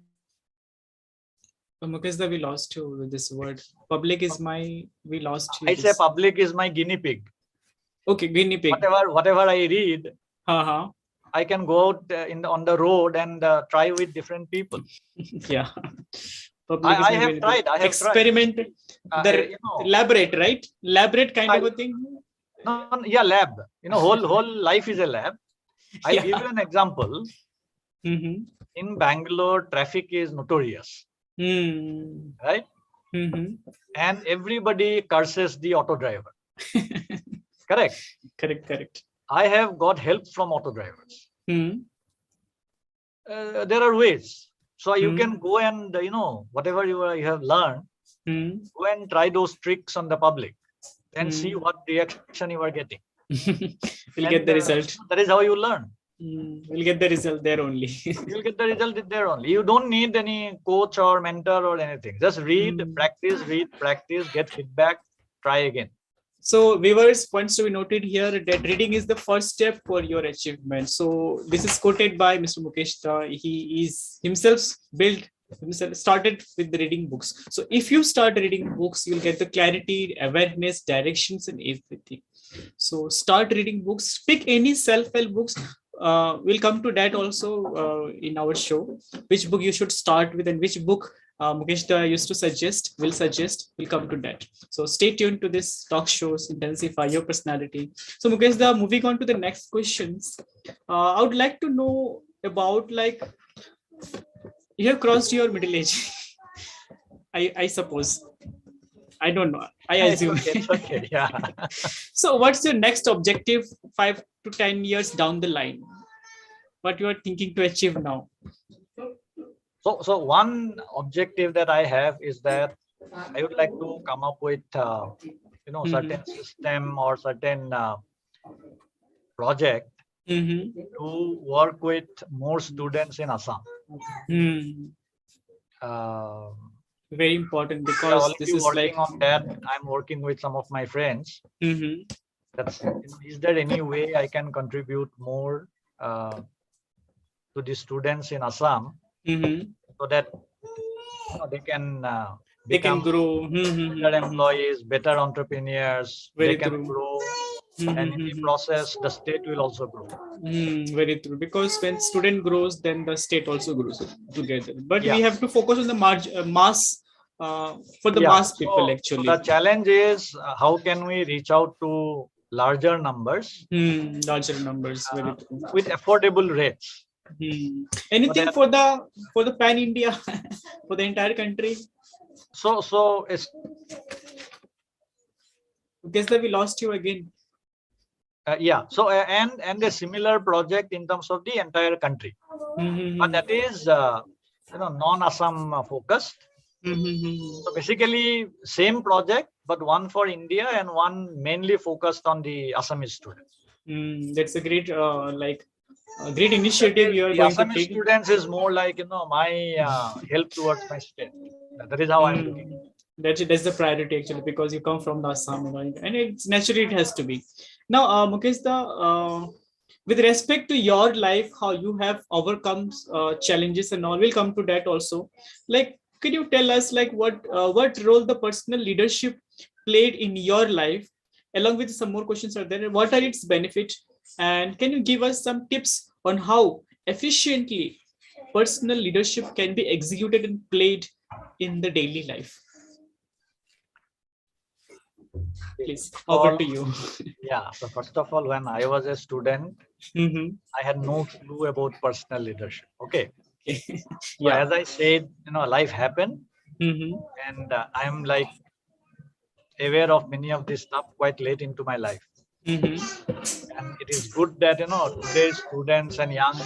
A: Mukesh, we lost you with this word. Public is my. We lost you.
B: I say public is my guinea pig.
A: Okay, guinea pig.
B: Whatever I read,
A: uh-huh.
B: I can go out on the road and try with different people.
A: Yeah.
B: I have tried.
A: Experiment. Elaborate, right? Elaborate kind of a thing.
B: No, yeah, lab. Whole life is a lab. I'll give you an example. In Bangalore, traffic is notorious. Right? And everybody curses the auto driver. Correct?
A: Correct.
B: I have got help from auto drivers. There are ways. So you can go and, whatever you have learned, go and try those tricks on the public and see what reaction you are getting.
A: You'll get the result.
B: That is how you learn.
A: You'll get the result there only.
B: You'll get the result there only. You don't need any coach or mentor or anything. Just read, practice, get feedback, try again.
A: So viewers, points to be noted here that reading is the first step for your achievement. So this is quoted by Mr. Mukesh. He is himself started with the reading books. So if you start reading books, you'll get the clarity, awareness, directions, and everything. So start reading books. Pick any self-help books. We'll come to that also in our show. Which book you should start with and which book Mukesh used to suggest, we'll come to that. So stay tuned to this talk shows, Intensify Your Personality. So Mukesh, moving on to the next questions. I would like to know about, like, you have crossed your middle age. I suppose. I don't know. I assume.
B: It's okay. Yeah.
A: So what's your next objective 5 to 10 years down the line? What you are thinking to achieve now?
B: So one objective that I have is that I would like to come up with certain system or certain project to work with more students in Assam.
A: Very important, because this is
B: working on that. I'm working with some of my friends. That's is there any way I can contribute more to the students in Assam? So that they can
A: grow,
B: better employees, better entrepreneurs.
A: Very
B: they can
A: true.
B: grow, and in the process, the state will also grow.
A: Very true. Because when student grows, then the state also grows together. But we have to focus on the mass for the mass people. Actually,
B: so the challenge is how can we reach out to larger numbers?
A: Larger numbers, very true.
B: With affordable rates.
A: Anything for the pan India, for the entire country.
B: So it's.
A: Guess that we lost you again.
B: So and a similar project in terms of the entire country, but that is non-Assam focused. So basically same project, but one for India and one mainly focused on the Assamese students.
A: That's a great great initiative you are going to take.
B: Students is more like my help towards my state. That is how I'm looking.
A: That's the priority actually, because you come from the Assam, and it's naturally it has to be. Now, Mukesh, with respect to your life, how you have overcome challenges and all, we'll come to that also. Like, could you tell us what role the personal leadership played in your life? Along with some more questions are there. What are its benefits? And can you give us some tips on how efficiently personal leadership can be executed and played in the daily life? Please, over to you.
B: Yeah. So first of all, when I was a student, I had no clue about personal leadership. Okay. So as I said, life happened, and I'm aware of many of this stuff quite late into my life. And it is good that today's students and young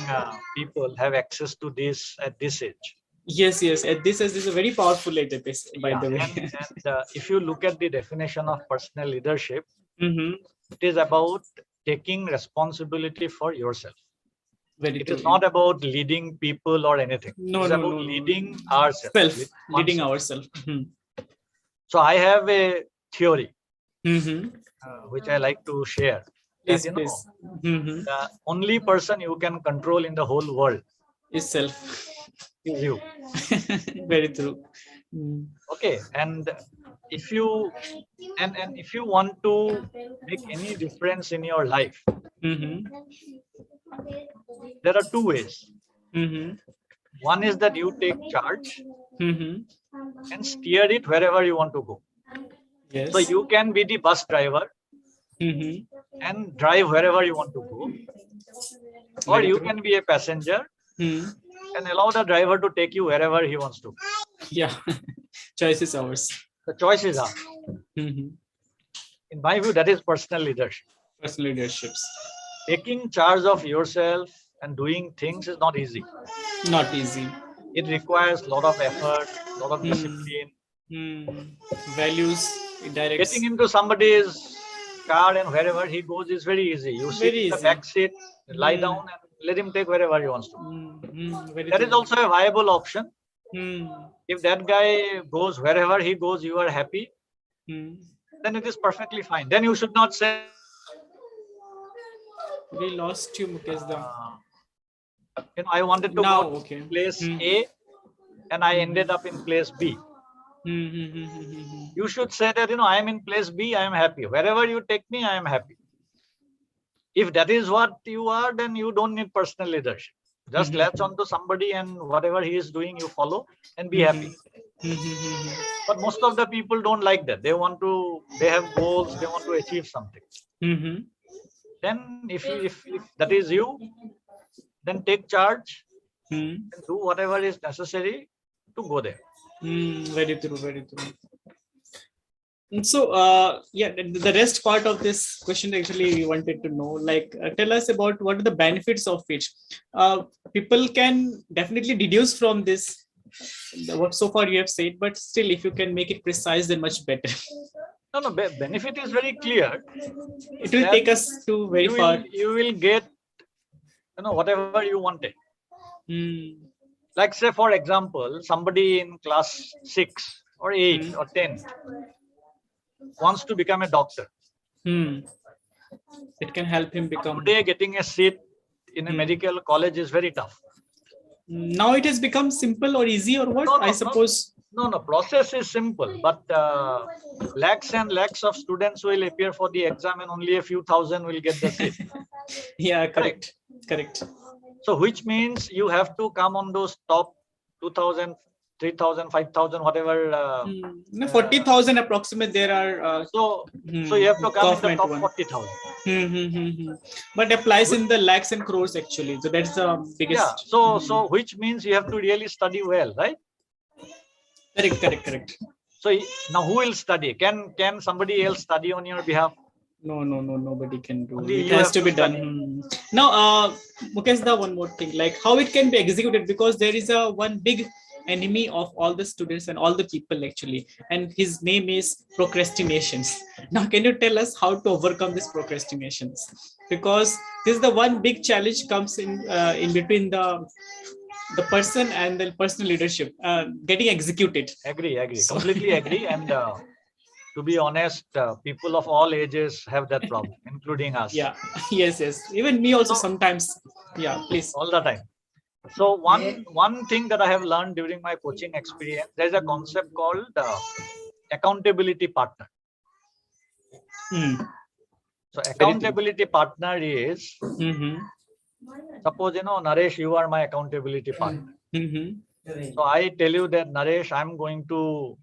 B: people have access to this at this age.
A: Yes. At this age is a very powerful age, by the way.
B: And if you look at the definition of personal leadership, it is about taking responsibility for yourself. It is not about leading people or anything. It's about leading ourselves.
A: Leading ourselves.
B: So I have a theory
A: Mm-hmm.
B: which I like to share.
A: Please,
B: That,
A: please. Mm-hmm.
B: the only person you can control in the whole world
A: Is self.
B: is you.
A: Very true. Mm.
B: Okay, and if you if you want to make any difference in your life,
A: Mm-hmm.
B: there are two ways.
A: Mm-hmm.
B: One is that you take charge
A: Mm-hmm.
B: and steer it wherever you want to go.
A: Yes.
B: So you can be the bus driver
A: Mm-hmm.
B: and drive wherever you want to go, or
A: Very
B: you
A: true.
B: can be a passenger
A: Mm.
B: and allow the driver to take you wherever he wants to.
A: Yeah. Choice is ours.
B: The choice is ours.
A: Mm-hmm.
B: In my view, that is personal leadership.
A: Personal leaderships.
B: Taking charge of yourself and doing things is not easy.
A: Not easy.
B: It requires a lot of effort, a lot of
A: Mm.
B: discipline.
A: Mm. Values, it directs.
B: Getting into somebody's car and wherever he goes is very easy. You sit
A: Very
B: in the
A: easy.
B: back seat, lie down, and let him take wherever he wants to.
A: Very
B: That
A: true.
B: is also a viable option.
A: Mm.
B: If that guy goes wherever he goes, you are happy,
A: Mm.
B: then it is perfectly fine. Then you should not say,
A: We lost you, Mukesh.
B: I wanted to
A: Now,
B: go
A: okay.
B: to place
A: Mm.
B: A and I ended up in place B.
A: Mm-hmm.
B: You should say that, I am in place B, I am happy. Wherever you take me, I am happy. If that is what you are, then you don't need personal leadership. Just latch on to somebody and whatever he is doing, you follow and be happy. But most of the people don't like that. They have goals, they want to achieve something. Then if that is you, then take charge and do whatever is necessary to go there.
A: Very true, very true. And so, yeah, the rest part of this question actually we wanted to know, like, tell us about what are the benefits of it. People can definitely deduce from this what so far you have said, but still, if you can make it precise, then much better.
B: No, benefit is very clear.
A: It will take us to very far.
B: You will get, whatever you wanted. Like, say, for example, somebody in class 6 or 8 or 10 wants to become a doctor.
A: It can help him become.
B: Today, getting a seat in a medical college is very tough.
A: Now it has become simple or easy or what? I suppose.
B: No, process is simple, but lakhs and lakhs of students will appear for the exam and only a few thousand will get the seat.
A: Yeah, correct.
B: So which means you have to come on those top 2,000, 3,000, 5,000, whatever.
A: 40,000 approximate there are.
B: So you have to come in the top 40,000.
A: But applies in the lakhs and crores actually. So that's the biggest.
B: Yeah. So which means you have to really study well, right?
A: Correct.
B: So now who will study? Can somebody else study on your behalf?
A: No, nobody can do.
B: Only
A: it has to be done. Now, Mukesh, one more thing, like how it can be executed, because there is one big enemy of all the students and all the people actually, and his name is procrastinations. Now, can you tell us how to overcome these procrastinations? Because this is the one big challenge comes in between the person and the personal leadership getting executed.
B: Agree. Completely agree. And to be honest, people of all ages have that problem, including us.
A: Yeah. Yes. Even me also sometimes. Yeah, please.
B: All the time. So one thing that I have learned during my coaching experience, there is a concept called accountability partner. So accountability partner is, suppose, Naresh, you are my accountability partner. So I tell you that, Naresh, I'm going to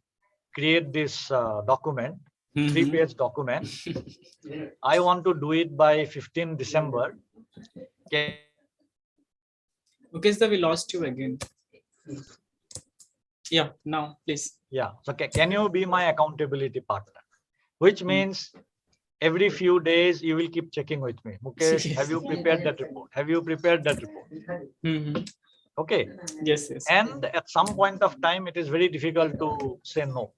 B: create this document, 3-page document. I want to do it by 15 December.
A: Okay, so we lost you again. Yeah, now please.
B: Yeah. So can you be my accountability partner? Which means every few days you will keep checking with me. Mukesh, have you prepared that report? Have you prepared that report? Okay.
A: Yes.
B: And at some point of time, it is very difficult to say no.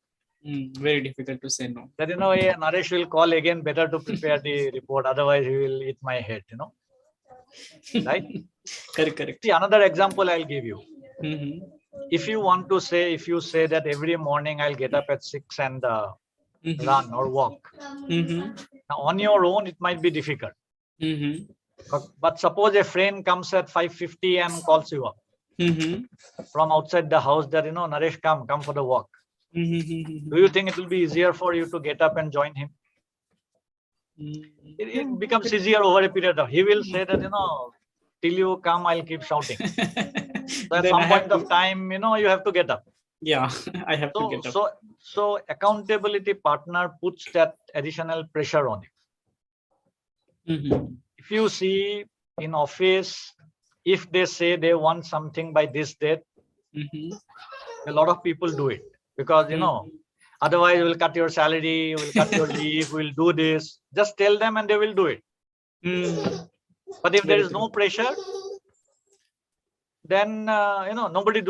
A: Very difficult to say no.
B: That, Naresh will call again, better to prepare the report. Otherwise, he will eat my head, Right?
A: Correct.
B: See, another example I'll give you. if you say that every morning I'll get up at 6 and run or walk. Now, on your own, it might be difficult. But suppose a friend comes at 5:50 and calls you up from outside the house that, Naresh, come for the walk. Do you think it will be easier for you to get up and join him? It becomes easier over a period of. He will say that, till you come, I'll keep shouting. So at some point of time, you have to get up.
A: Yeah, I have to get up.
B: So accountability partner puts that additional pressure on you. If you see in office, if they say they want something by this date, a lot of people do it because, otherwise we'll cut your salary, we'll cut your leave, we'll do this. Just tell them and they will do it. But if there is no pressure, then, nobody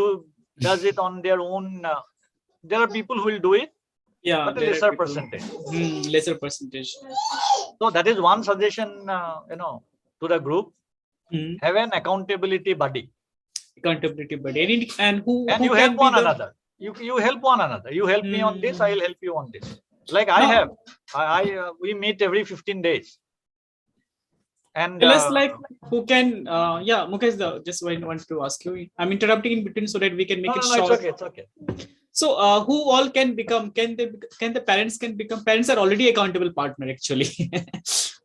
B: does it on their own. There are people who will do it, but a lesser percentage.
A: Lesser percentage.
B: So that is one suggestion, to the group. Have an accountability buddy.
A: Accountability buddy. And who
B: you help one another. You help one another. You help me on this, I'll help you on this. Like I have. We meet every 15 days. And
A: tell us, like, who can Mukesh, just want to ask you. I'm interrupting in between so that we can make it short.
B: It's okay.
A: So who all can become, can the parents can become, parents are already accountable partner actually.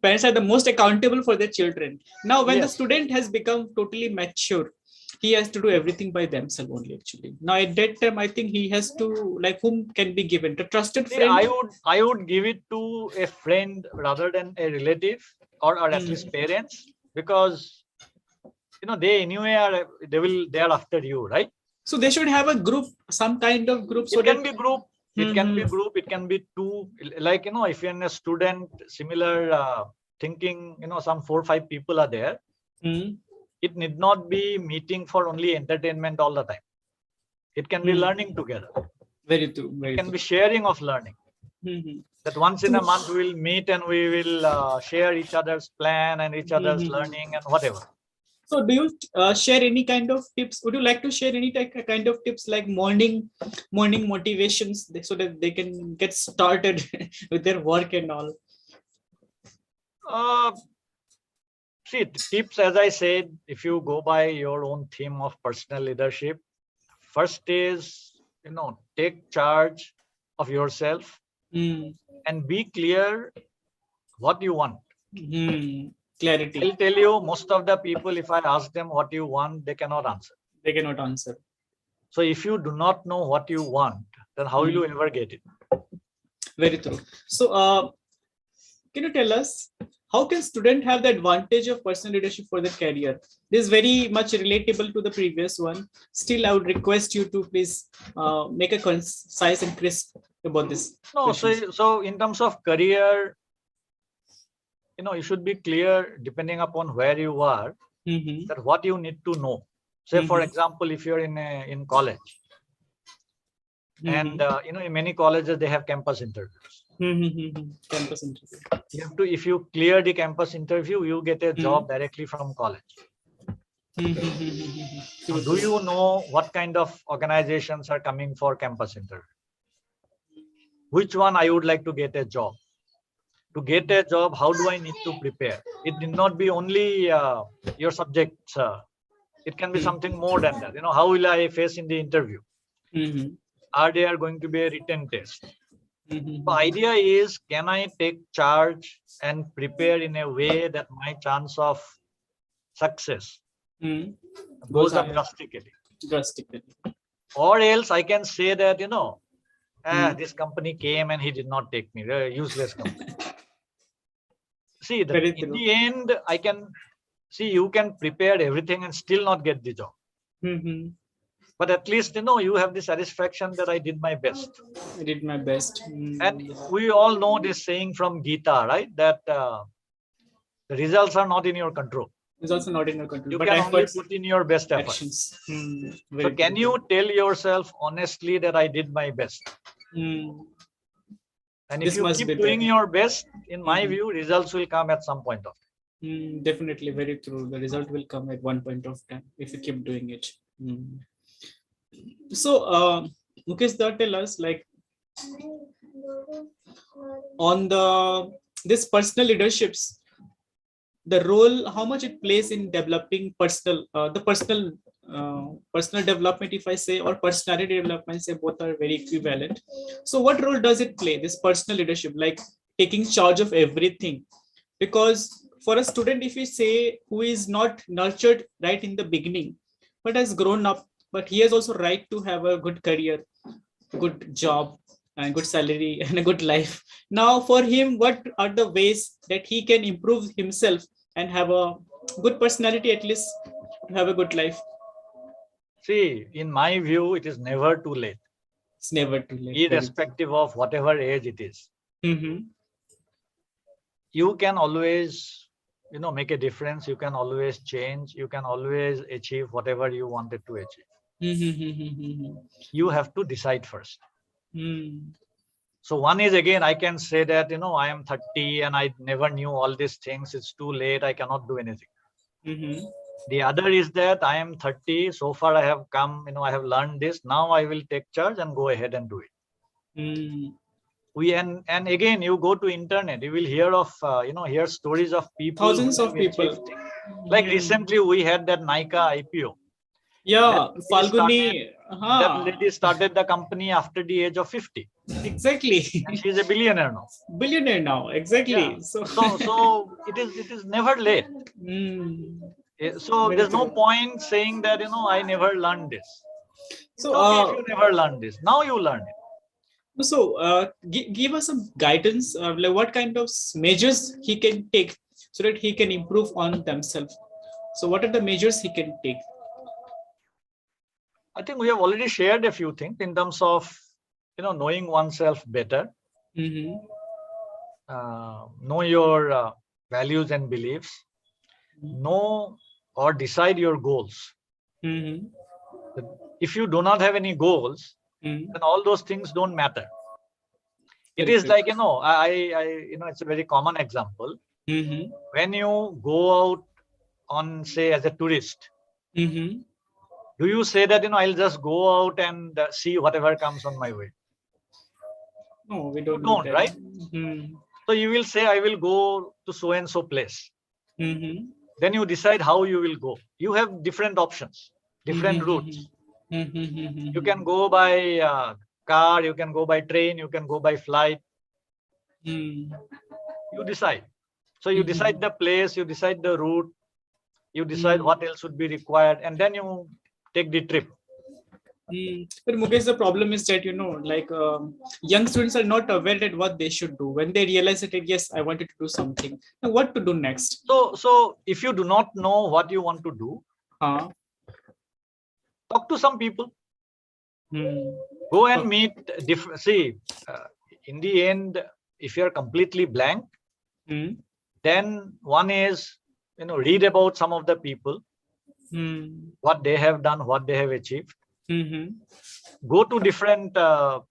A: Parents are the most accountable for their children. Now when the student has become totally mature, he has to do everything by themselves only actually. Now at that time, I think he has to, like, whom can be given? The trusted friend?
B: I would give it to a friend rather than a relative or at least parents, because, they anyway they are after you, right?
A: So they should have a group, some kind of group. So
B: it can be group. It can be group. It can be two. Like, if you're a student, similar thinking, some 4 or 5 people are there. It need not be meeting for only entertainment all the time. It can be learning together.
A: Very true.
B: It can be sharing of learning. That once in a month we will meet and we will share each other's plan and each other's learning and whatever.
A: So do you share any kind of tips? Would you like to share any kind of tips like morning motivations so that they can get started with their work and all?
B: See, tips, as I said, if you go by your own theme of personal leadership, first is, take charge of yourself and be clear what you want.
A: Clarity.
B: I'll tell you, most of the people, if I ask them what you want, they cannot answer.
A: They cannot answer.
B: So if you do not know what you want, then how will you ever get it?
A: Very true. So can you tell us, how can student have the advantage of personal leadership for their career? This is very much relatable to the previous one. Still, I would request you to please make a concise and crisp about this.
B: No, so in terms of career, you should be clear depending upon where you are, that what you need to know. Say, for example, if you're in college, and in many colleges they have campus interviews.
A: Campus interview.
B: You have to, if you clear the campus interview, you get a job directly from college. So do you know what kind of organizations are coming for campus interview? Which one I would like to get a job? To get a job, how do I need to prepare? It need not be only your subjects. It can be something more than that. How will I face in the interview? Are there going to be a written test? The idea is, can I take charge and prepare in a way that my chance of success goes up drastically? Or else I can say that, this company came and he did not take me, useless company. See, in the end, you can prepare everything and still not get the job. But at least, you have the satisfaction that I did my best.
A: I did my best.
B: And we all know this saying from Gita, right? That the results are not in your control.
A: It's also not in your control.
B: You can only put in your best efforts. So can you tell yourself honestly that I did my best? And if you keep doing your best, in my view, results will come at some point of time.
A: Definitely, very true. The result will come at one point of time if you keep doing it. So, Mukesh, tell us, like, on this personal leaderships, the role, how much it plays in developing personal development, if I say, or personality development, say both are very equivalent. So what role does it play, this personal leadership, like taking charge of everything? Because for a student, if we say, who is not nurtured right in the beginning but has grown up, but he has also right to have a good career, good job, and good salary and a good life. Now for him, what are the ways that he can improve himself and have a good personality, at least to have a good life?
B: See, in my view, it is never too late,
A: It's never too late.
B: irrespective of whatever age it is.
A: Mm-hmm.
B: You can always, make a difference. You can always change. You can always achieve whatever you wanted to achieve.
A: Mm-hmm.
B: You have to decide first.
A: Mm-hmm.
B: So one is, again, I can say that, I am 30 and I never knew all these things. It's too late. I cannot do anything.
A: Mm-hmm.
B: The other is that I am 30. So far I have come, I have learned this. Now I will take charge and go ahead and do it.
A: Mm-hmm.
B: And again, you go to internet, you will hear of, hear stories of people who
A: Thousands
B: have
A: of people.
B: achieved things. Like recently we had that Nika IPO. That
A: Yeah,
B: lady started,
A: Falguni.
B: the company after the age of 50.
A: Exactly.
B: And she's a billionaire now.
A: Billionaire now,
B: Yeah.
A: exactly. So,
B: So it is never late.
A: mm,
B: So
A: very
B: there's no
A: true.
B: point saying that, I never learned this. It's
A: So,
B: okay if you never learned this. Now you learn it.
A: give us some guidance, like what kind of measures he can take so that he can improve on themselves. So, what are the measures he can take?
B: I think we have already shared a few things in terms of, knowing oneself better,
A: Mm-hmm.
B: know your values and beliefs, know or decide your goals.
A: Mm-hmm.
B: If you do not have any goals,
A: Mm-hmm.
B: then all those things don't matter. It
A: Correct,
B: is like,
A: correct.
B: it's a very common example.
A: Mm-hmm.
B: When you go out on, say, as a tourist,
A: Mm-hmm.
B: do you say that, I'll just go out and see whatever comes on my way?
A: No, we
B: You
A: don't do
B: don't,
A: that.
B: right?
A: Mm-hmm.
B: So you will say, I will go to so and so place.
A: Mm-hmm.
B: Then you decide how you will go. You have different options, different routes. You can go by car, you can go by train, you can go by flight. You decide. So you decide the place, you decide the route, you decide what else would be required, and then you take the trip.
A: But Mukesh, the problem is that, like, young students are not aware that what they should do. When they realize that, yes, I wanted to do something, now what to do next?
B: So if you do not know what you want to do, talk to some people. Go and meet different. See, in the end, if you're completely blank, then one is, read about some of the people, what they have done, what they have achieved. Go to different,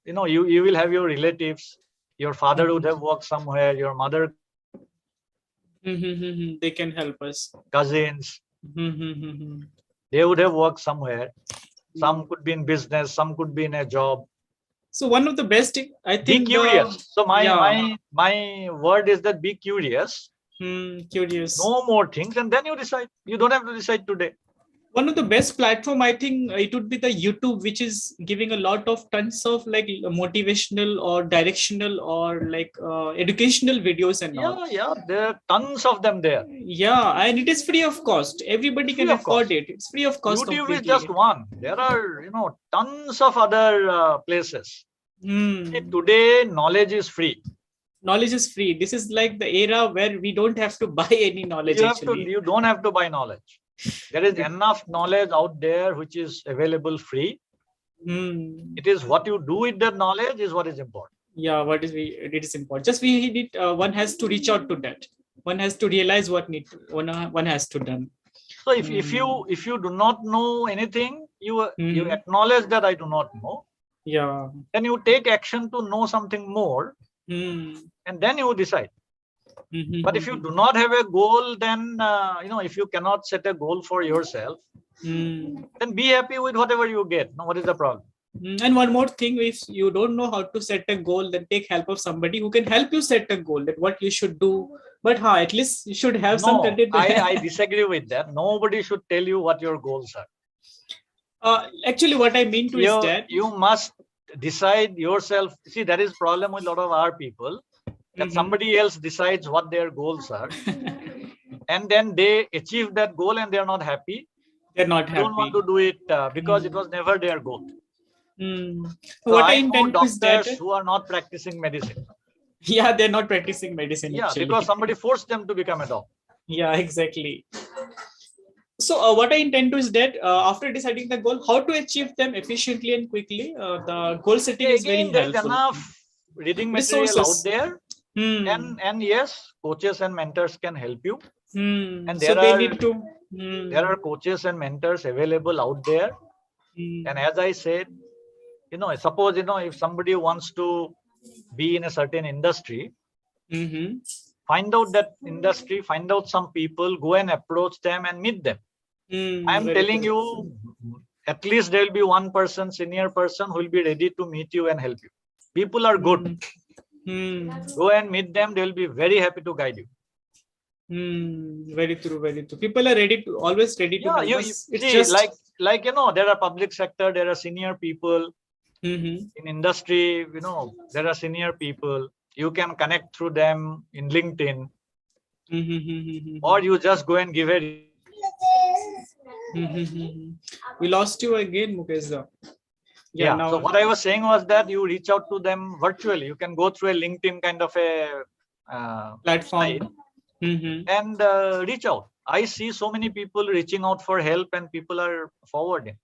B: you will have your relatives. Your father would have worked somewhere, your mother,
A: They can help us.
B: cousins, they would have worked somewhere. Some could be in business, some could be in a job.
A: So one of the best, I
B: Be
A: think,
B: curious. So
A: yeah.
B: my word is that be curious.
A: Curious.
B: Know more things, and then you decide. You don't have to decide today.
A: One of the best platform, I think, it would be the YouTube, which is giving a lot of tons of like motivational or directional or like educational videos and all.
B: Yeah, there are tons of them there.
A: Yeah, and it is free of cost. Everybody
B: Free
A: can
B: of
A: afford
B: cost.
A: it. It's free of cost
B: YouTube is
A: completely.
B: just one. There are, tons of other places. See, today knowledge is free.
A: Knowledge is free. This is like the era where we don't have to buy any knowledge.
B: You don't have to buy knowledge. There is enough knowledge out there which is available free. It is what you do with that knowledge is what is important.
A: Yeah, it is important. Just we need one has to reach out to that. One has to realize what one has to done.
B: So if you do not know anything, you acknowledge that I do not know.
A: Yeah.
B: Then you take action to know something more, and then you decide. But if you do not have a goal, then if you cannot set a goal for yourself, then be happy with whatever you get. Now, what is the problem?
A: And one more thing, if you don't know how to set a goal, then take help of somebody who can help you set a goal, that what you should do. But at least you should have some credit.
B: I disagree with that. Nobody should tell you what your goals
A: are. Actually, what I mean to is that
B: you must decide yourself. See, that is problem with a lot of our people, that somebody else decides what their goals are. And then they achieve that goal and they're not happy.
A: They're not happy.
B: Don't want to do it because it was never their goal. So
A: what
B: I know doctors
A: that,
B: who are not practicing medicine.
A: Yeah, they're not practicing medicine.
B: Yeah,
A: actually.
B: because somebody forced them to become a doctor.
A: Yeah, exactly. So what I intend to is that after deciding the goal, how to achieve them efficiently and quickly, the goal setting is very helpful.
B: There is enough reading material out there. And yes, coaches and mentors can help you. And there there are coaches and mentors available out there. And as I said, suppose, if somebody wants to be in a certain industry, find out that industry, find out some people, go and approach them and meet them. I'm telling you, at least there will be one person, senior person, who will be ready to meet you and help you. People are good. Go and meet them. They will be very happy to guide you.
A: Very true, very true. People are always ready to help us.
B: It's just like there are public sector, there are senior people. In industry, there are senior people. You can connect through them in LinkedIn. Or you just go and give a.
A: We lost you again, Mukesh.
B: Yeah. So what I was saying was that you reach out to them virtually. You can go through a LinkedIn kind of a
A: platform
B: and reach out. I see so many people reaching out for help and people are forwarding.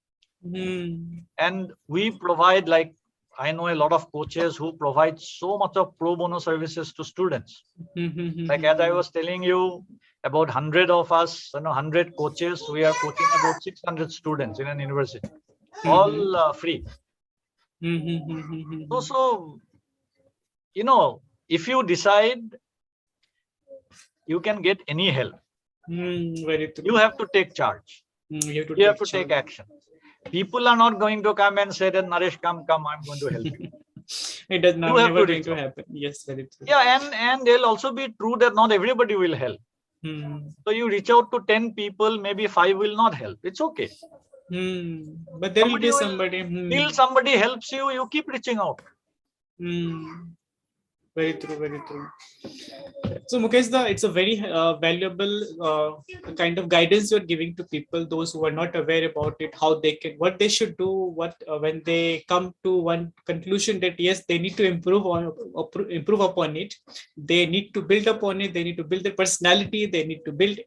B: And we provide, like, I know a lot of coaches who provide so much of pro bono services to students. Like, as I was telling you, about 100 of us, 100 coaches, we are coaching about 600 students in an university, all free. So, if you decide, you can get any help.
A: Very true.
B: You have to take charge. You have to take action. People are not going to come and say that, Naresh, come, I'm going to help you.
A: It does not never going to happen. Yes, very true.
B: Yeah, and they'll also be true that not everybody will help. So you reach out to 10 people, maybe 5 will not help. It's okay.
A: But there will be somebody.
B: Till somebody helps you, you keep reaching out.
A: Very true, very true. So Mukesh, it's a very valuable kind of guidance you're giving to people, those who are not aware about it, how they can, what they should do, when they come to one conclusion that yes, they need to improve upon it, they need to build upon it, they need to build their personality, they need to build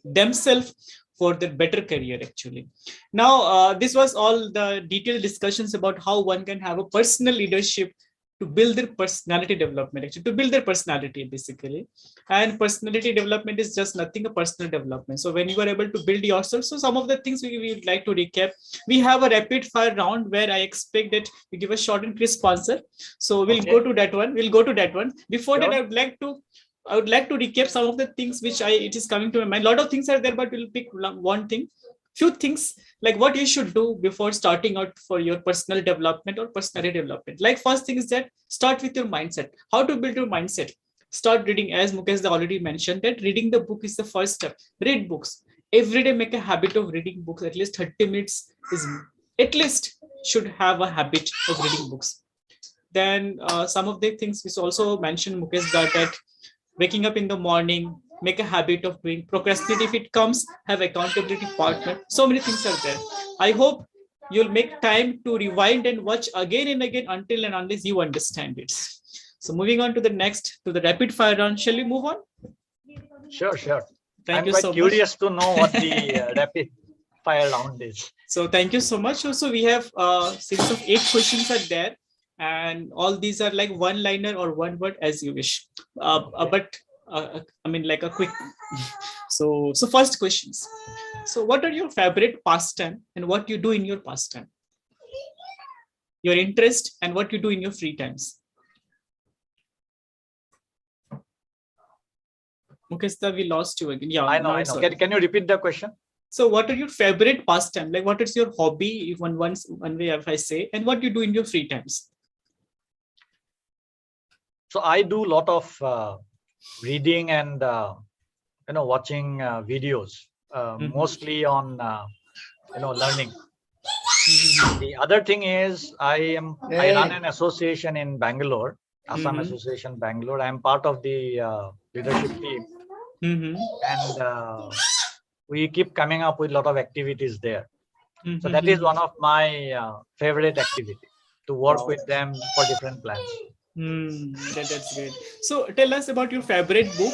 A: themselves for their better career actually. Now, this was all the detailed discussions about how one can have a personal leadership to build their personality development, actually, to build their personality basically. And personality development is just nothing, a personal development. So when you are able to build yourself, so some of the things we would like to recap. We have a rapid fire round where I expect that you give a short and crisp answer. So we'll go to that one. Before that, I would like to recap some of the things which it is coming to my mind. A lot of things are there, but we'll pick one thing. Few things like what you should do before starting out for your personal development or personality development. Like first thing is that start with your mindset. How to build your mindset? Start reading, as Mukesh already mentioned, that reading the book is the first step. Read books every day. Make a habit of reading books. At least 30 minutes is at least should have a habit of reading books. Then some of the things which also mentioned Mukesh, that waking up in the morning, make a habit of doing. Procrastinate if it comes, have accountability partner. So many things are there. I hope you'll make time to rewind and watch again and again until and unless you understand it. So moving on to the next, to the rapid fire round. Shall we move on?
B: Sure.
A: Thank you
B: so
A: so much.
B: I'm curious to know what the rapid fire round is.
A: So thank you so much. Also, we have a series of 8 questions are there. And all these are like one liner or one word as you wish. But I mean, like a quick. So first questions. So what are your favorite pastime and what you do in your pastime? Your interest and what you do in your free times. Mukesh, we lost you again. Yeah,
B: I know. Can you repeat the question?
A: So what are your favorite pastime? Like what is your hobby, if one way if I say, and what you do in your free times?
B: So I do a lot of reading and watching videos, mostly on learning. The other thing is I run an association in Bangalore, Assam Association Bangalore. I am part of the leadership team, and we keep coming up with a lot of activities there. So that is one of my favorite activities, to work with them for different plans.
A: That's great. So tell us about your favorite book,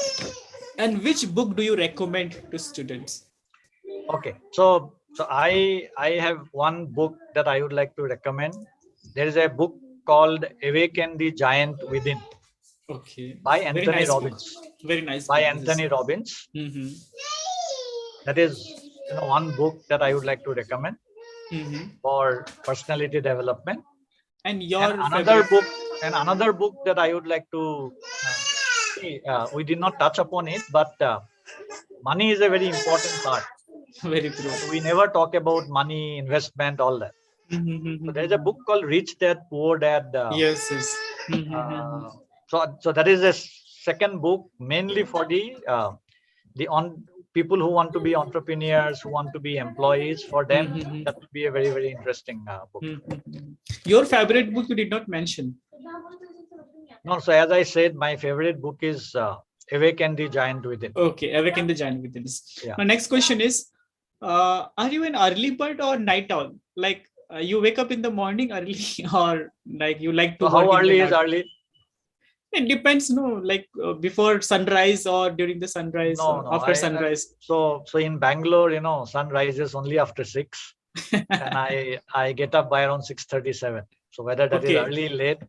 A: and which book do you recommend to students?
B: Okay, so I have one book that I would like to recommend. There is a book called Awaken the Giant Within.
A: Okay.
B: By Anthony Robbins.
A: Very nice.
B: By Anthony Robbins. That is one book that I would like to recommend for personality development.
A: And your
B: another book that I would like to see, we did not touch upon it, but money is a very important part.
A: Very true.
B: We never talk about money, investment, all that. So there is a book called Rich Dad Poor Dad.
A: Yes.
B: So that is a second book mainly for the people who want to be entrepreneurs, who want to be employees. For them, that would be a very, very interesting book.
A: Your favorite book you did not mention.
B: No, so as I said, my favorite book is Awaken the Giant Within.
A: Okay, Awaken the Giant Within. Yeah. My next question is, are you an early bird or night owl? Like you wake up in the morning early, or like you like to?
B: So how early is early?
A: It depends, no, like before sunrise or during the sunrise, or after sunrise.
B: So in Bangalore, sun rises only after 6, and I get up by around 6:37. So whether that is early, late.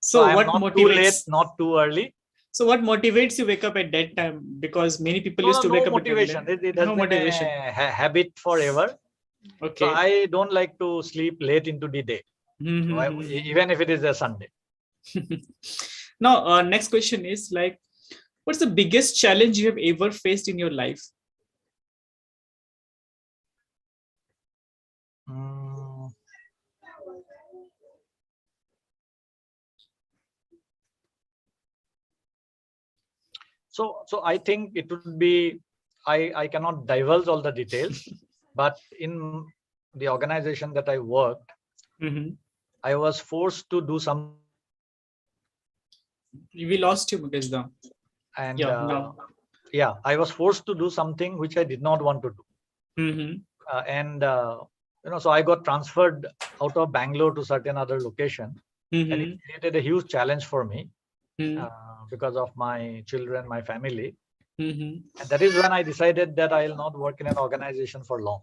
B: So I'm
A: what
B: not
A: motivates?
B: Too late, not too early.
A: So what motivates you wake up at that time? Because many people used to wake up
B: motivation.
A: At
B: it has been a habit forever. Okay. So I don't like to sleep late into the day, even if it is a Sunday.
A: Now, next question is like, what's the biggest challenge you have ever faced in your life?
B: So I think it would be, I cannot divulge all the details, but in the organization that I worked, I was forced to do some.
A: We lost you, Mukesh.
B: And I was forced to do something which I did not want to do. So I got transferred out of Bangalore to certain other location, and it created a huge challenge for me because of my children, my family. And that is when I decided that I will not work in an organization for long.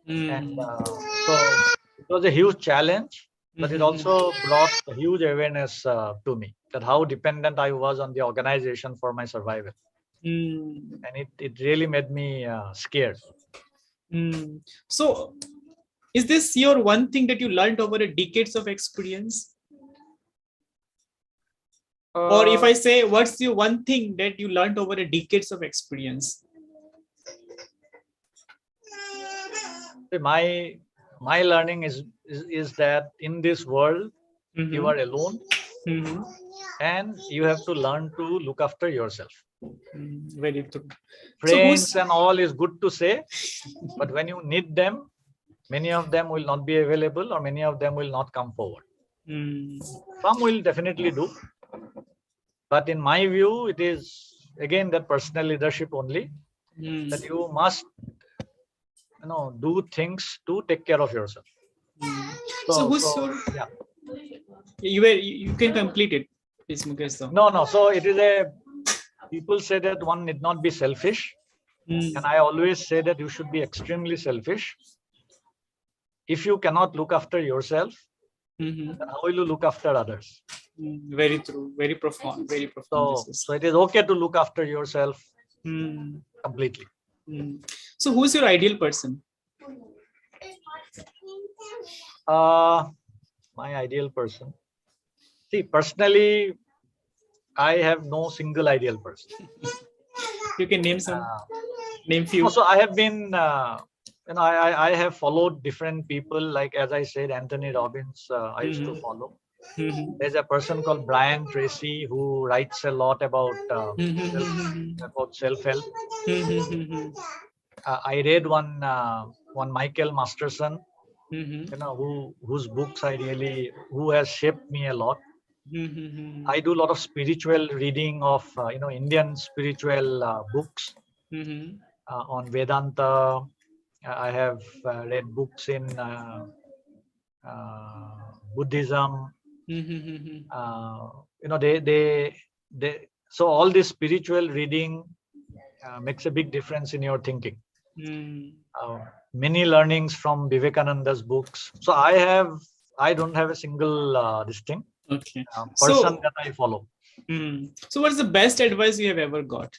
B: And so it was a huge challenge, but it also brought a huge awareness to me that how dependent I was on the organization for my survival. And it really made me scared.
A: So is this your one thing that you learned over a decades of experience? Or if I say, what's your one thing that you learned over a decades of experience?
B: My learning is that in this world, you are alone, and you have to learn to look after yourself.
A: Very true.
B: Friends and all is good to say, but when you need them, many of them will not be available, or many of them will not come forward. Some will definitely do, but in my view, it is again that personal leadership only, that you must do things to take care of yourself.
A: You can complete it, please, Mukesh.
B: No. So it is people say that one need not be selfish, and I always say that you should be extremely selfish. If you cannot look after yourself, then how will you look after others?
A: Very true. Very profound. Very profound.
B: So it is okay to look after yourself completely.
A: So who's your ideal person?
B: My ideal person. See, personally, I have no single ideal person.
A: You can name some. Name few.
B: So I have been I have followed different people, like as I said, Anthony Robbins. I used to follow. There's a person called Brian Tracy who writes a lot about self-help. I read one Michael Masterson, whose books who has shaped me a lot. I do a lot of spiritual reading of Indian spiritual books on Vedanta. I have read books in Buddhism. They so all this spiritual reading makes a big difference in your thinking. Many learnings from Vivekananda's books. So I don't have a single person that I follow.
A: So what's the best advice you have ever got?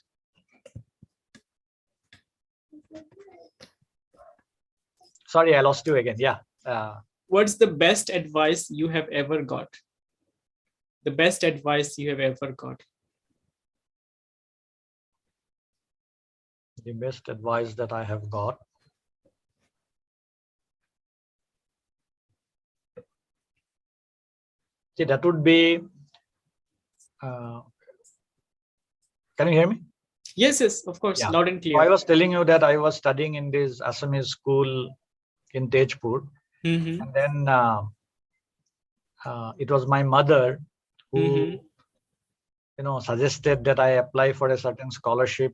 B: Sorry, I lost you again. Yeah.
A: What's the best advice you have ever got? The best advice you have ever got?
B: The best advice that I have got. See, that would be. Can you hear me?
A: Yes, of course, loud and clear.
B: So I was telling you that I was studying in this Assamese school in Tejpur, and then it was my mother who, suggested that I apply for a certain scholarship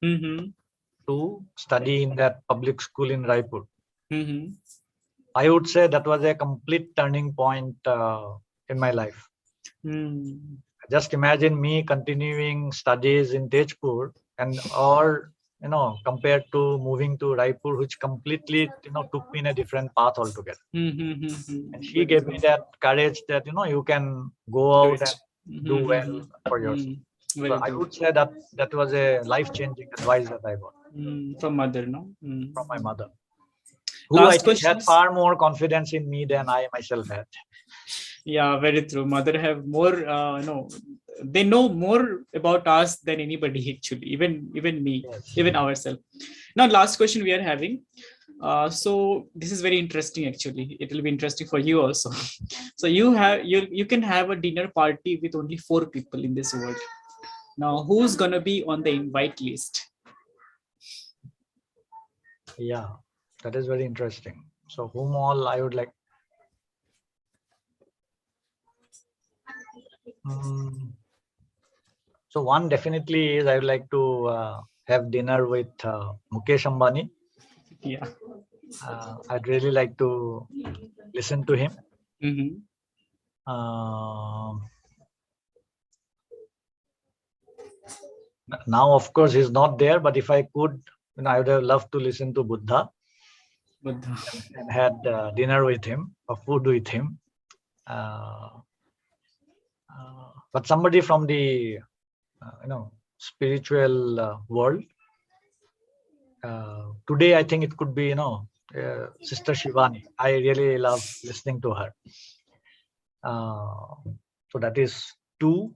B: to study in that public school in Raipur. I would say that was a complete turning point in my life. Just imagine me continuing studies in Tejpur or compared to moving to Raipur, which completely took me in a different path altogether. And she gave me that courage that you can go out and do well for yourself. So I would say that was a life-changing advice that I got
A: from mother, no?
B: From my mother, who I think had far more confidence in me than I myself had.
A: Yeah, very true. Mother have more, they know more about us than anybody actually, even me, even ourselves. Now, last question we are having. So this is very interesting actually. It will be interesting for you also. So you can have a dinner party with only 4 people in this world. Now, who's gonna be on the invite list?
B: Yeah, that is very interesting. So whom all I would like. So one definitely is I would like to have dinner with Mukesh Ambani.
A: Yeah.
B: I'd really like to listen to him. Now, of course, he's not there, but if I could, I would have loved to listen to Buddha. And had dinner with him or food with him. But somebody from the spiritual world. Today, I think it could be Sister Shivani. I really love listening to her. So that is 2.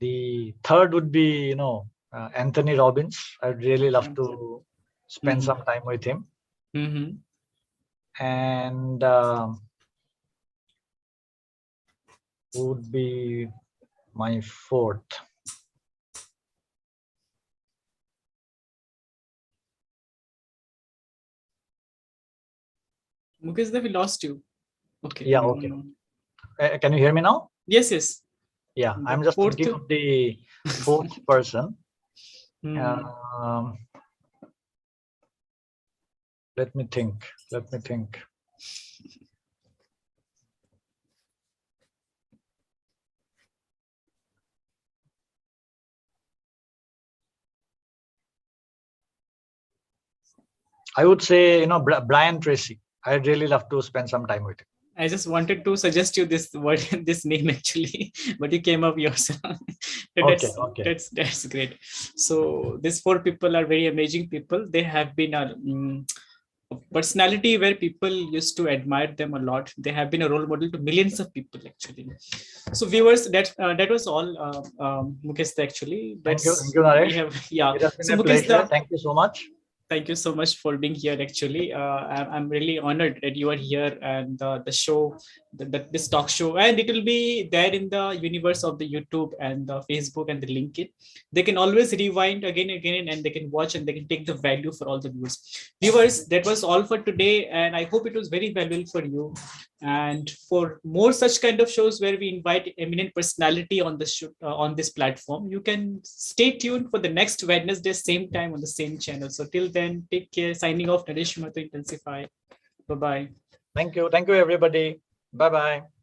B: The third would be Anthony Robbins. I'd really love to spend some time with him. And would be my 4th.
A: Mukesh, we lost you. Okay.
B: Yeah, okay. Can you hear me now?
A: Yes.
B: Yeah, I'm just thinking of the 4th person. Let me think. I would say, Brian Tracy. I'd really love to spend some time with him.
A: I just wanted to suggest you this word, this name actually, but you came up yourself. That's great. So these 4 people are very amazing people. They have been a personality where people used to admire them a lot. They have been a role model to millions of people actually. So viewers, that was all, Mukesh actually.
B: Thank you, Naresh.
A: Yeah.
B: It has been a pleasure. Thank you so much.
A: Thank you so much for being here. Actually, I'm really honored that you are here, and the show, this talk show, and it will be there in the universe of the YouTube and the Facebook and the LinkedIn. They can always rewind again and again, and they can watch and they can take the value for all the viewers. Viewers, that was all for today, and I hope it was very valuable for you. And for more such kind of shows where we invite eminent personality on the show, on this platform, you can stay tuned for the next Wednesday, same time on the same channel. So till then, take care. Signing off, Naresh, Mahato, Intensify. Bye bye.
B: Thank you. Thank you, everybody. Bye bye.